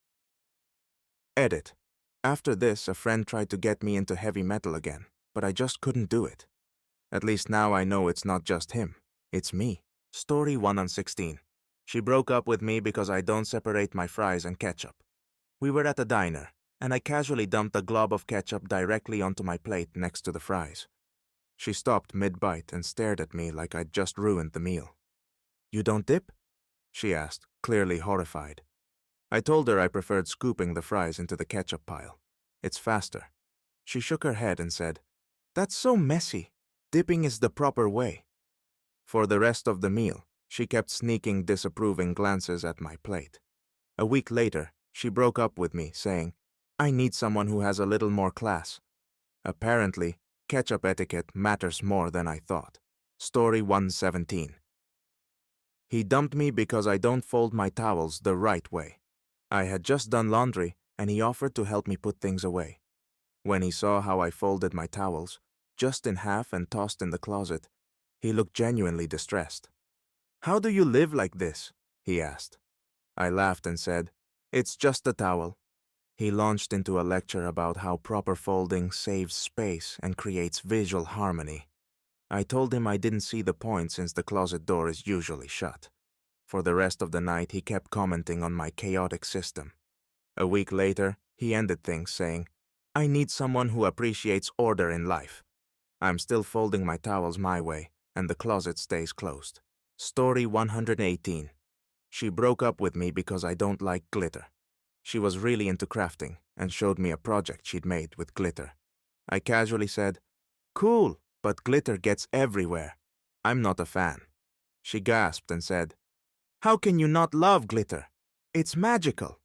Edit. After this, a friend tried to get me into heavy metal again, but I just couldn't do it. At least now I know it's not just him, it's me. Story 116. She broke up with me because I don't separate my fries and ketchup. We were at a diner, and I casually dumped a glob of ketchup directly onto my plate next to the fries. She stopped mid-bite and stared at me like I'd just ruined the meal. "You don't dip?" she asked, clearly horrified. I told her I preferred scooping the fries into the ketchup pile. It's faster. She shook her head and said, "That's so messy. Dipping is the proper way." For the rest of the meal, she kept sneaking disapproving glances at my plate. A week later, she broke up with me, saying, "I need someone who has a little more class." Apparently, ketchup etiquette matters more than I thought. Story 117. He dumped me because I don't fold my towels the right way. I had just done laundry, and he offered to help me put things away. When he saw how I folded my towels, just in half and tossed in the closet, he looked genuinely distressed. "How do you live like this?" he asked. I laughed and said, "It's just a towel." He launched into a lecture about how proper folding saves space and creates visual harmony. I told him I didn't see the point since the closet door is usually shut. For the rest of the night, he kept commenting on my chaotic system. A week later, he ended things saying, "I need someone who appreciates order in life. I'm still folding my towels my way, and the closet stays closed." Story 118. She broke up with me because I don't like glitter. She was really into crafting and showed me a project she'd made with glitter. I casually said, "Cool, but glitter gets everywhere. I'm not a fan." She gasped and said, "How can you not love glitter? It's magical."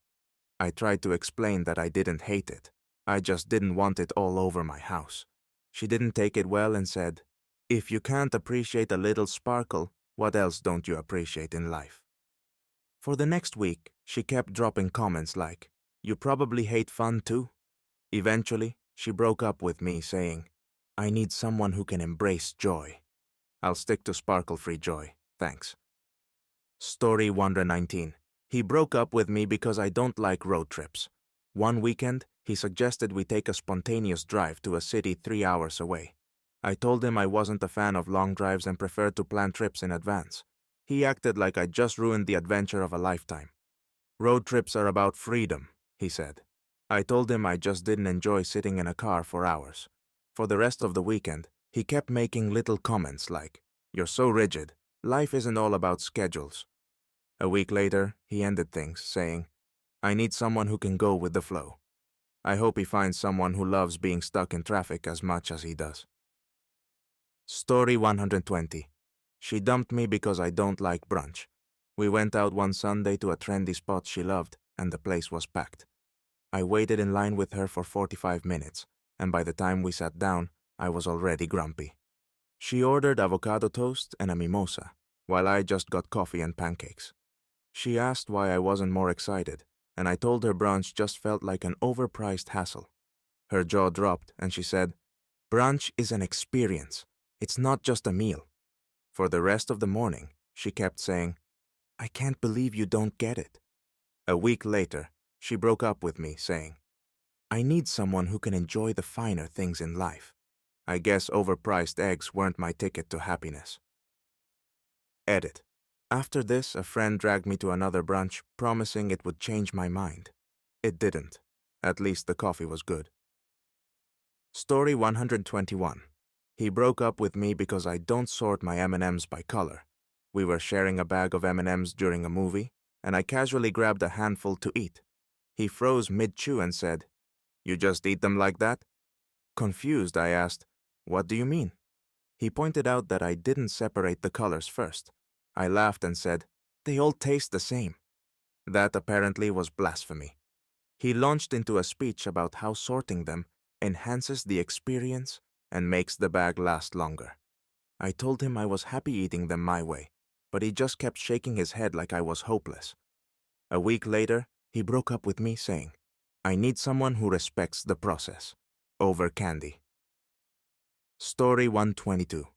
I tried to explain that I didn't hate it. I just didn't want it all over my house. She didn't take it well and said, "If you can't appreciate a little sparkle, what else don't you appreciate in life?" For the next week, she kept dropping comments like, "You probably hate fun too." Eventually, she broke up with me saying, "I need someone who can embrace joy." I'll stick to sparkle-free joy, thanks. Story 119. He broke up with me because I don't like road trips. One weekend, he suggested we take a spontaneous drive to a city 3 hours away. I told him I wasn't a fan of long drives and preferred to plan trips in advance. He acted like I'd just ruined the adventure of a lifetime. "Road trips are about freedom," he said. I told him I just didn't enjoy sitting in a car for hours. For the rest of the weekend, he kept making little comments like, "You're so rigid. Life isn't all about schedules." A week later, he ended things, saying, "I need someone who can go with the flow." I hope he finds someone who loves being stuck in traffic as much as he does. Story 120. She dumped me because I don't like brunch. We went out one Sunday to a trendy spot she loved, and the place was packed. I waited in line with her for 45 minutes, and by the time we sat down, I was already grumpy. She ordered avocado toast and a mimosa, while I just got coffee and pancakes. She asked why I wasn't more excited, and I told her brunch just felt like an overpriced hassle. Her jaw dropped, and she said, "Brunch is an experience. It's not just a meal." For the rest of the morning, she kept saying, "I can't believe you don't get it." A week later, she broke up with me, saying, "I need someone who can enjoy the finer things in life." I guess overpriced eggs weren't my ticket to happiness. Edit. After this, a friend dragged me to another brunch, promising it would change my mind. It didn't. At least the coffee was good. Story 121. He broke up with me because I don't sort my M&Ms by color. We were sharing a bag of M&Ms during a movie, and I casually grabbed a handful to eat. He froze mid-chew and said, "You just eat them like that?" Confused, I asked, "What do you mean?" He pointed out that I didn't separate the colors first. I laughed and said, "They all taste the same." That apparently was blasphemy. He launched into a speech about how sorting them enhances the experience and makes the bag last longer. I told him I was happy eating them my way, but he just kept shaking his head like I was hopeless. A week later, he broke up with me saying, "I need someone who respects the process." Over candy. Story 122.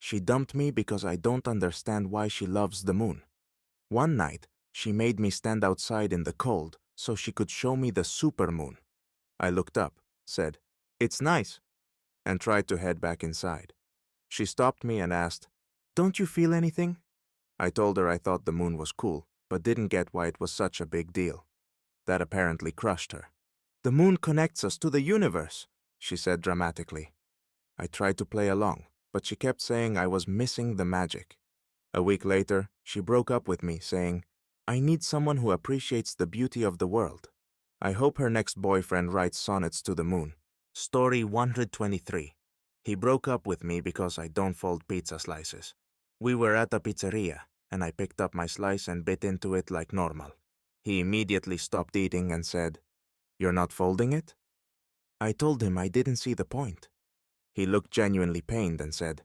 She dumped me because I don't understand why she loves the moon. One night, she made me stand outside in the cold so she could show me the supermoon. I looked up, said, "It's nice," and tried to head back inside. She stopped me and asked, "Don't you feel anything?" I told her I thought the moon was cool, but didn't get why it was such a big deal. That apparently crushed her. "The moon connects us to the universe," she said dramatically. I tried to play along, but she kept saying I was missing the magic. A week later, she broke up with me, saying, "I need someone who appreciates the beauty of the world." I hope her next boyfriend writes sonnets to the moon. Story 123. He broke up with me because I don't fold pizza slices. We were at a pizzeria, and I picked up my slice and bit into it like normal. He immediately stopped eating and said, "You're not folding it?" I told him I didn't see the point. He looked genuinely pained and said,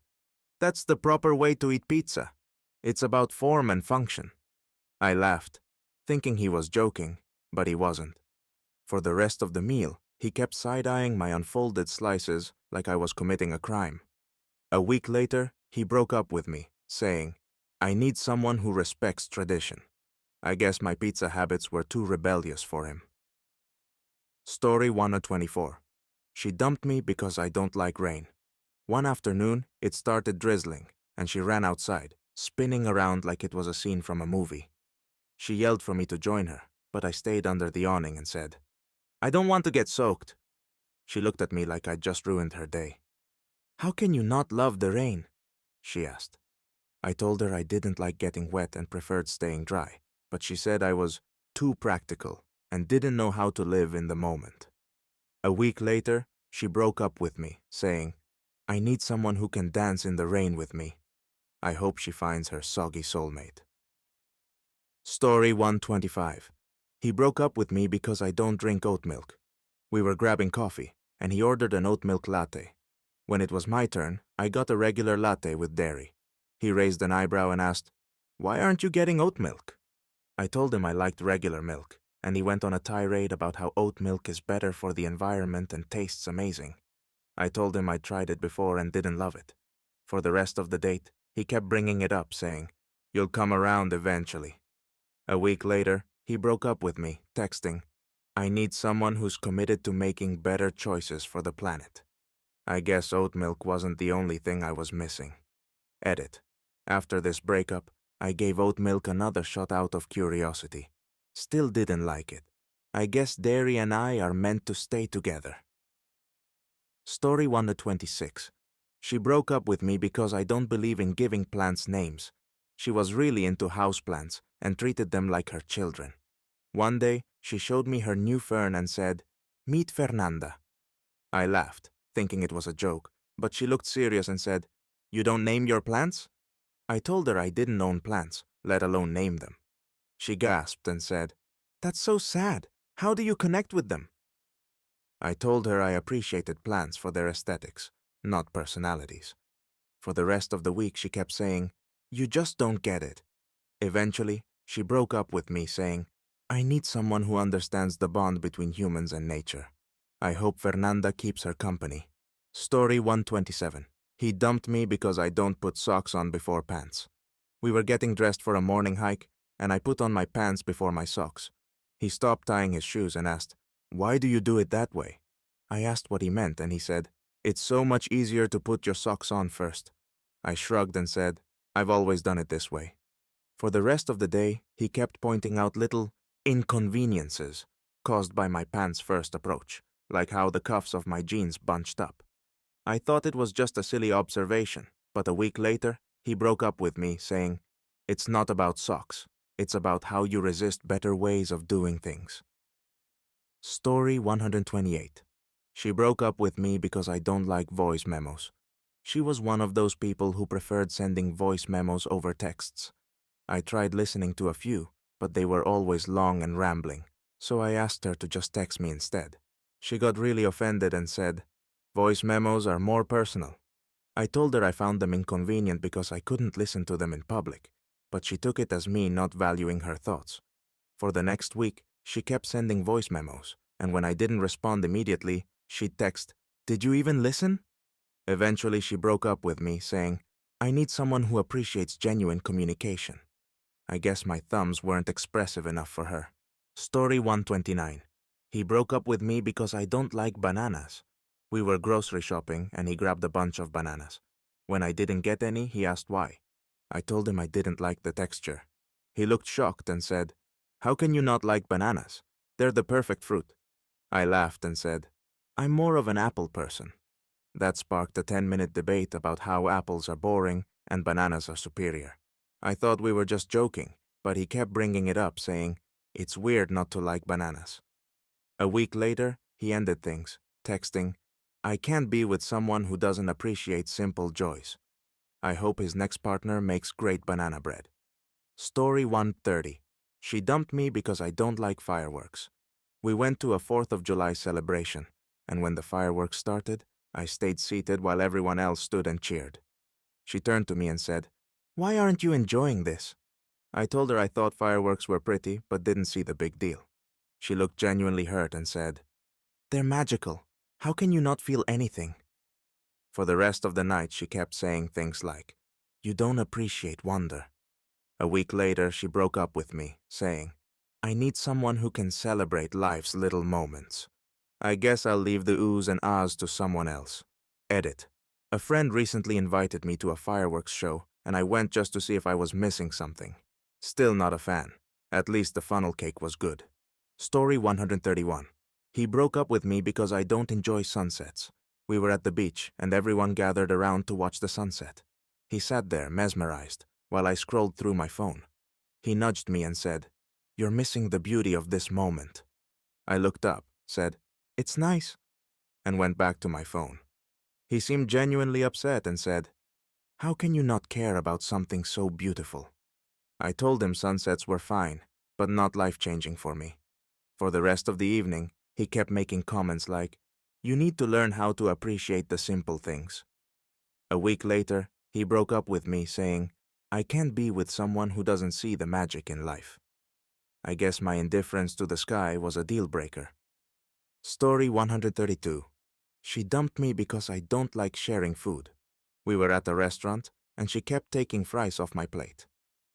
"That's the proper way to eat pizza. It's about form and function." I laughed, thinking he was joking, but he wasn't. For the rest of the meal, he kept side-eyeing my unfolded slices like I was committing a crime. A week later, he broke up with me, saying, "I need someone who respects tradition." I guess my pizza habits were too rebellious for him. Story 124. She dumped me because I don't like rain. One afternoon, it started drizzling, and she ran outside, spinning around like it was a scene from a movie. She yelled for me to join her, but I stayed under the awning and said, "I don't want to get soaked." She looked at me like I'd just ruined her day. "How can you not love the rain?" she asked. I told her I didn't like getting wet and preferred staying dry, but she said I was too practical and didn't know how to live in the moment. A week later, she broke up with me, saying, "I need someone who can dance in the rain with me." I hope she finds her soggy soulmate. Story 125. He broke up with me because I don't drink oat milk. We were grabbing coffee, and he ordered an oat milk latte. When it was my turn, I got a regular latte with dairy. He raised an eyebrow and asked, "Why aren't you getting oat milk?" I told him I liked regular milk, and he went on a tirade about how oat milk is better for the environment and tastes amazing. I told him I'd tried it before and didn't love it. For the rest of the date, he kept bringing it up, saying, "You'll come around eventually." A week later, he broke up with me, texting, "I need someone who's committed to making better choices for the planet." I guess oat milk wasn't the only thing I was missing. Edit. After this breakup, I gave oat milk another shot out of curiosity. Still didn't like it. I guess dairy and I are meant to stay together. Story 126. She broke up with me because I don't believe in giving plants names. She was really into houseplants and treated them like her children. One day, she showed me her new fern and said, "Meet Fernanda." I laughed, thinking it was a joke, but she looked serious and said, "You don't name your plants?" I told her I didn't own plants, let alone name them. She gasped and said, "That's so sad. How do you connect with them?" I told her I appreciated plants for their aesthetics, not personalities. For the rest of the week she kept saying, "You just don't get it." Eventually, she broke up with me saying, "I need someone who understands the bond between humans and nature." I hope Fernanda keeps her company. Story 127. He dumped me because I don't put socks on before pants. We were getting dressed for a morning hike, and I put on my pants before my socks. He stopped tying his shoes and asked, "Why do you do it that way?" I asked what he meant, and he said, "It's so much easier to put your socks on first." I shrugged and said, "I've always done it this way." For the rest of the day, he kept pointing out little inconveniences caused by my pants first approach, like how the cuffs of my jeans bunched up. I thought it was just a silly observation, but a week later, he broke up with me, saying, "It's not about socks. It's about how you resist better ways of doing things." Story 128. She broke up with me because I don't like voice memos. She was one of those people who preferred sending voice memos over texts. I tried listening to a few, but they were always long and rambling, so I asked her to just text me instead. She got really offended and said, "Voice memos are more personal." I told her I found them inconvenient because I couldn't listen to them in public, but she took it as me not valuing her thoughts. For the next week, she kept sending voice memos, and when I didn't respond immediately, she'd text, "Did you even listen?" Eventually, she broke up with me, saying, "I need someone who appreciates genuine communication." I guess my thumbs weren't expressive enough for her. Story 129. He broke up with me because I don't like bananas. We were grocery shopping and he grabbed a bunch of bananas. When I didn't get any, he asked why. I told him I didn't like the texture. He looked shocked and said, "How can you not like bananas? They're the perfect fruit." I laughed and said, "I'm more of an apple person." That sparked a 10-minute debate about how apples are boring and bananas are superior. I thought we were just joking, but he kept bringing it up, saying, "It's weird not to like bananas." A week later, he ended things, texting, "I can't be with someone who doesn't appreciate simple joys." I hope his next partner makes great banana bread. Story 130. She dumped me because I don't like fireworks. We went to a 4th of July celebration, and when the fireworks started, I stayed seated while everyone else stood and cheered. She turned to me and said, "Why aren't you enjoying this?" I told her I thought fireworks were pretty but didn't see the big deal. She looked genuinely hurt and said, "They're magical. How can you not feel anything?" For the rest of the night, she kept saying things like, "You don't appreciate wonder." A week later, she broke up with me, saying, "I need someone who can celebrate life's little moments." I guess I'll leave the oohs and ahs to someone else. Edit. A friend recently invited me to a fireworks show, and I went just to see if I was missing something. Still not a fan. At least the funnel cake was good. Story 131. He broke up with me because I don't enjoy sunsets. We were at the beach, and everyone gathered around to watch the sunset. He sat there, mesmerized, while I scrolled through my phone. He nudged me and said, "You're missing the beauty of this moment." I looked up, said, "It's nice," and went back to my phone. He seemed genuinely upset and said, "How can you not care about something so beautiful?" I told him sunsets were fine, but not life-changing for me. For the rest of the evening, he kept making comments like, "You need to learn how to appreciate the simple things." A week later, he broke up with me saying, "I can't be with someone who doesn't see the magic in life." I guess my indifference to the sky was a deal breaker. Story 132. She dumped me because I don't like sharing food. We were at a restaurant, and she kept taking fries off my plate.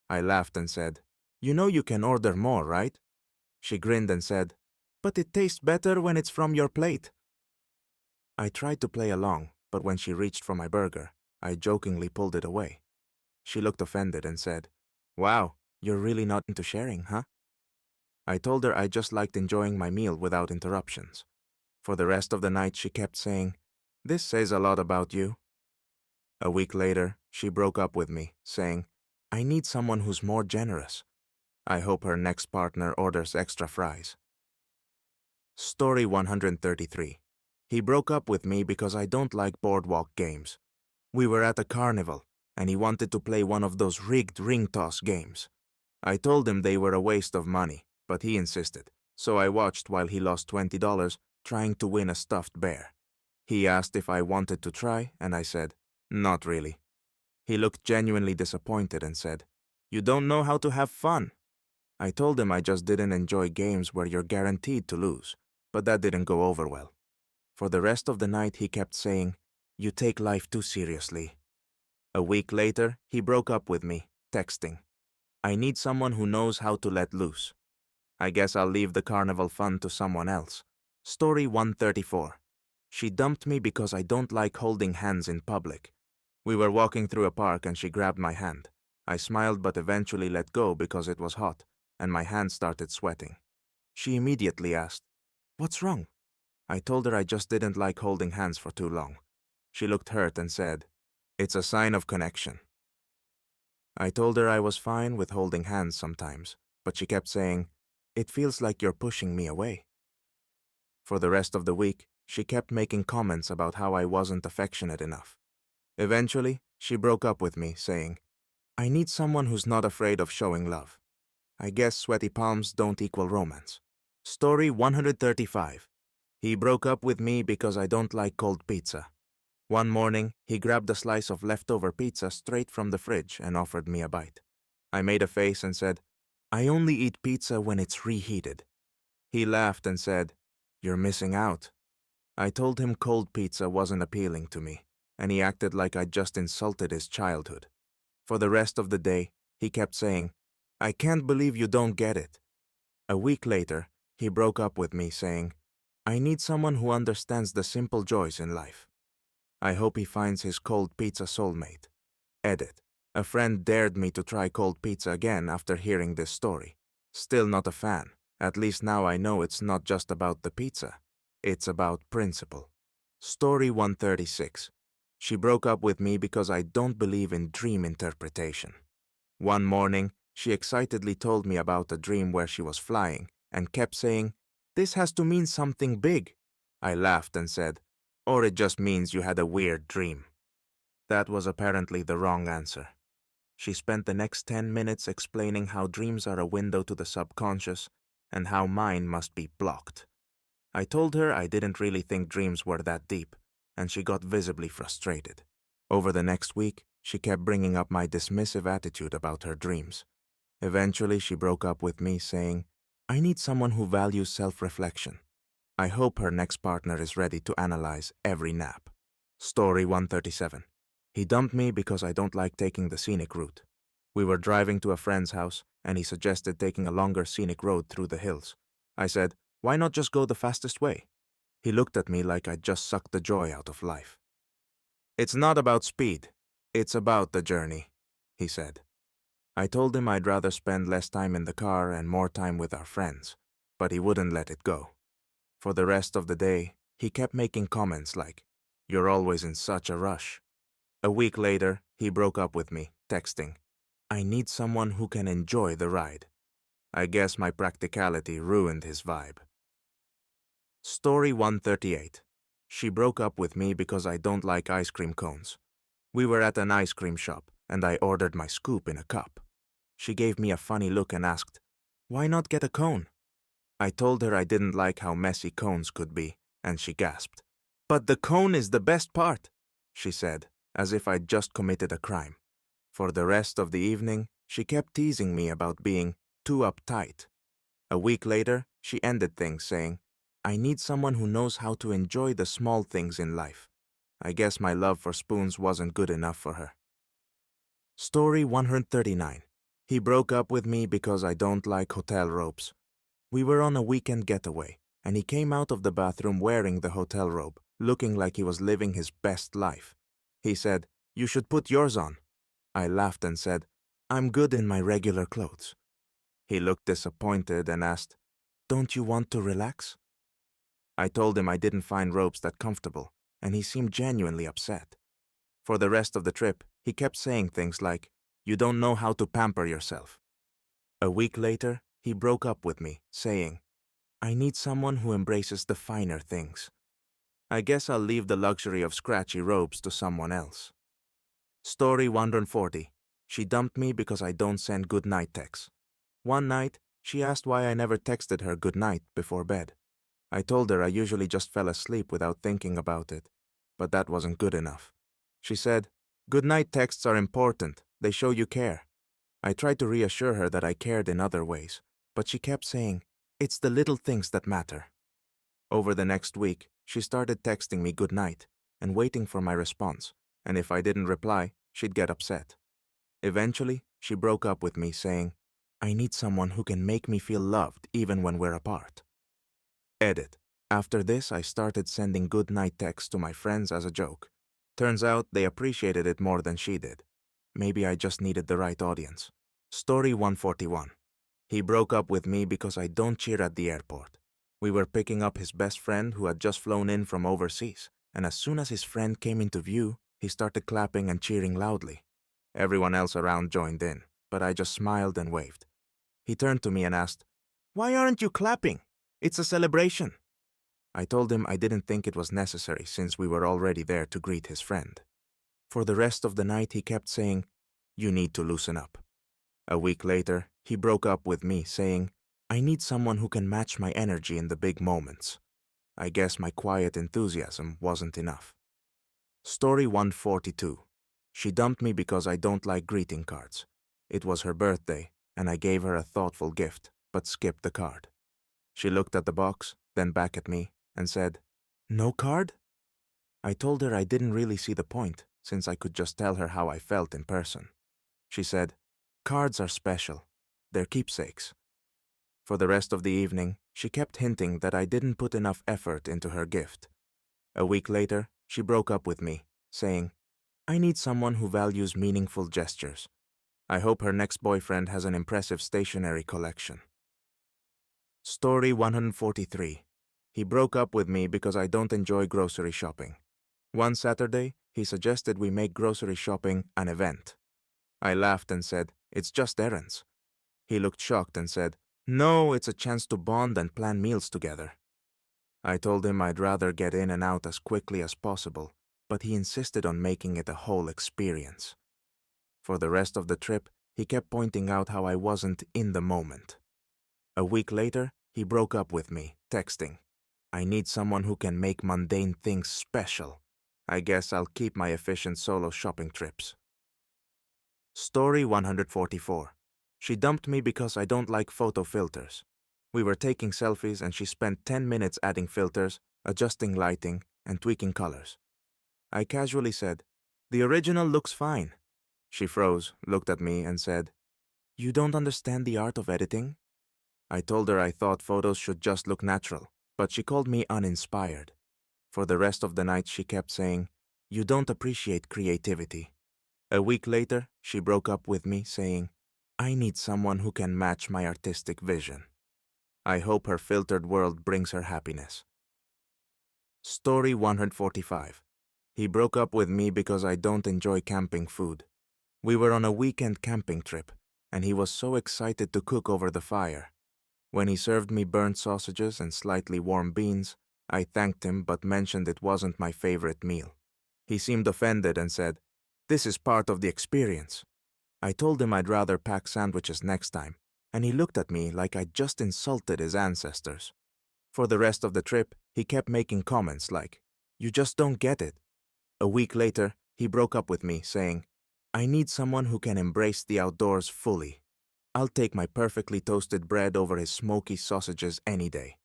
I laughed and said, "You know you can order more, right?" She grinned and said, "But it tastes better when it's from your plate." I tried to play along, but when she reached for my burger, I jokingly pulled it away. She looked offended and said, "Wow, you're really not into sharing, huh?" I told her I just liked enjoying my meal without interruptions. For the rest of the night, she kept saying, "This says a lot about you." A week later, she broke up with me, saying, "I need someone who's more generous." I hope her next partner orders extra fries. Story 133. He broke up with me because I don't like boardwalk games. We were at a carnival, and he wanted to play one of those rigged ring toss games. I told him they were a waste of money, but he insisted, so I watched while he lost $20 trying to win a stuffed bear. He asked if I wanted to try, and I said, "Not really." He looked genuinely disappointed and said, "You don't know how to have fun." I told him I just didn't enjoy games where you're guaranteed to lose, but that didn't go over well. For the rest of the night, he kept saying, "You take life too seriously." A week later, he broke up with me, texting, "I need someone who knows how to let loose." I guess I'll leave the carnival fun to someone else. Story 134. She dumped me because I don't like holding hands in public. We were walking through a park and she grabbed my hand. I smiled but eventually let go because it was hot, and my hand started sweating. She immediately asked, "What's wrong?" I told her I just didn't like holding hands for too long. She looked hurt and said, "It's a sign of connection." I told her I was fine with holding hands sometimes, but she kept saying, "It feels like you're pushing me away." For the rest of the week, she kept making comments about how I wasn't affectionate enough. Eventually, she broke up with me, saying, "I need someone who's not afraid of showing love." I guess sweaty palms don't equal romance. Story 135. He broke up with me because I don't like cold pizza. One morning, he grabbed a slice of leftover pizza straight from the fridge and offered me a bite. I made a face and said, "I only eat pizza when it's reheated." He laughed and said, "You're missing out." I told him cold pizza wasn't appealing to me, and he acted like I'd just insulted his childhood. For the rest of the day, he kept saying, "I can't believe you don't get it." A week later, he broke up with me saying, "I need someone who understands the simple joys in life." I hope he finds his cold pizza soulmate. Edit. A friend dared me to try cold pizza again after hearing this story. Still not a fan. At least now I know it's not just about the pizza. It's about principle. Story 136. She broke up with me because I don't believe in dream interpretation. One morning, she excitedly told me about a dream where she was flying and kept saying, "This has to mean something big." I laughed and said, "Or it just means you had a weird dream." That was apparently the wrong answer. She spent the next 10 minutes explaining how dreams are a window to the subconscious and how mine must be blocked. I told her I didn't really think dreams were that deep, and she got visibly frustrated. Over the next week, she kept bringing up my dismissive attitude about her dreams. Eventually, she broke up with me saying, "I need someone who values self-reflection." I hope her next partner is ready to analyze every nap. Story 137. He dumped me because I don't like taking the scenic route. We were driving to a friend's house, and he suggested taking a longer scenic road through the hills. I said, "Why not just go the fastest way?" He looked at me like I'd just sucked the joy out of life. "It's not about speed. It's about the journey," he said. I told him I'd rather spend less time in the car and more time with our friends, but he wouldn't let it go. For the rest of the day, he kept making comments like, "You're always in such a rush." A week later, he broke up with me, texting, "I need someone who can enjoy the ride." I guess my practicality ruined his vibe. Story 138. She broke up with me because I don't like ice cream cones. We were at an ice cream shop, and I ordered my scoop in a cup. She gave me a funny look and asked, "Why not get a cone?" I told her I didn't like how messy cones could be, and she gasped. "But the cone is the best part," she said, as if I'd just committed a crime. For the rest of the evening, she kept teasing me about being too uptight. A week later, she ended things saying, "I need someone who knows how to enjoy the small things in life." I guess my love for spoons wasn't good enough for her. Story 139. He broke up with me because I don't like hotel robes. We were on a weekend getaway, and he came out of the bathroom wearing the hotel robe, looking like he was living his best life. He said, "You should put yours on." I laughed and said, "I'm good in my regular clothes." He looked disappointed and asked, "Don't you want to relax?" I told him I didn't find robes that comfortable, and he seemed genuinely upset. For the rest of the trip, he kept saying things like, "You don't know how to pamper yourself." A week later, he broke up with me, saying, "I need someone who embraces the finer things." I guess I'll leave the luxury of scratchy robes to someone else. Story 140. She dumped me because I don't send goodnight texts. One night, she asked why I never texted her goodnight before bed. I told her I usually just fell asleep without thinking about it, but that wasn't good enough. She said, "Goodnight texts are important. They show you care." I tried to reassure her that I cared in other ways, but she kept saying, "It's the little things that matter." Over the next week, she started texting me goodnight and waiting for my response, and if I didn't reply, she'd get upset. Eventually, she broke up with me saying, "I need someone who can make me feel loved even when we're apart." Edit. After this, I started sending goodnight texts to my friends as a joke. Turns out they appreciated it more than she did. Maybe I just needed the right audience. Story 141. He broke up with me because I don't cheer at the airport. We were picking up his best friend who had just flown in from overseas, and as soon as his friend came into view, he started clapping and cheering loudly. Everyone else around joined in, but I just smiled and waved. He turned to me and asked, "Why aren't you clapping? It's a celebration." I told him I didn't think it was necessary since we were already there to greet his friend. For the rest of the night, he kept saying, "You need to loosen up." A week later, he broke up with me saying, "I need someone who can match my energy in the big moments." I guess my quiet enthusiasm wasn't enough. Story 142. She dumped me because I don't like greeting cards. It was her birthday, and I gave her a thoughtful gift, but skipped the card. She looked at the box, then back at me, and said, "No card?" I told her I didn't really see the point, since I could just tell her how I felt in person. She said, "Cards are special. They're keepsakes." For the rest of the evening, she kept hinting that I didn't put enough effort into her gift. A week later, she broke up with me, saying, "I need someone who values meaningful gestures." I hope her next boyfriend has an impressive stationery collection. Story 143. He broke up with me because I don't enjoy grocery shopping. One Saturday, he suggested we make grocery shopping an event. I laughed and said, "It's just errands." He looked shocked and said, "No, it's a chance to bond and plan meals together." I told him I'd rather get in and out as quickly as possible, but he insisted on making it a whole experience. For the rest of the trip, he kept pointing out how I wasn't in the moment. A week later, he broke up with me, texting, "I need someone who can make mundane things special." I guess I'll keep my efficient solo shopping trips. Story 144. She dumped me because I don't like photo filters. We were taking selfies and she spent 10 minutes adding filters, adjusting lighting, and tweaking colors. I casually said, "The original looks fine." She froze, looked at me, and said, "You don't understand the art of editing?" I told her I thought photos should just look natural. But she called me uninspired. For the rest of the night, she kept saying, "You don't appreciate creativity." A week later, she broke up with me, saying, "I need someone who can match my artistic vision." I hope her filtered world brings her happiness. Story 145. He broke up with me because I don't enjoy camping food. We were on a weekend camping trip, and he was so excited to cook over the fire. When he served me burnt sausages and slightly warm beans, I thanked him but mentioned it wasn't my favorite meal. He seemed offended and said, "This is part of the experience." I told him I'd rather pack sandwiches next time, and he looked at me like I'd just insulted his ancestors. For the rest of the trip, he kept making comments like, "You just don't get it." A week later, he broke up with me, saying, "I need someone who can embrace the outdoors fully. I'll take my perfectly toasted bread over his smoky sausages any day."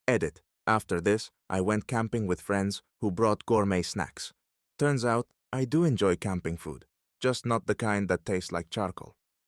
Edit. After this, I went camping with friends who brought gourmet snacks. Turns out, I do enjoy camping food, just not the kind that tastes like charcoal.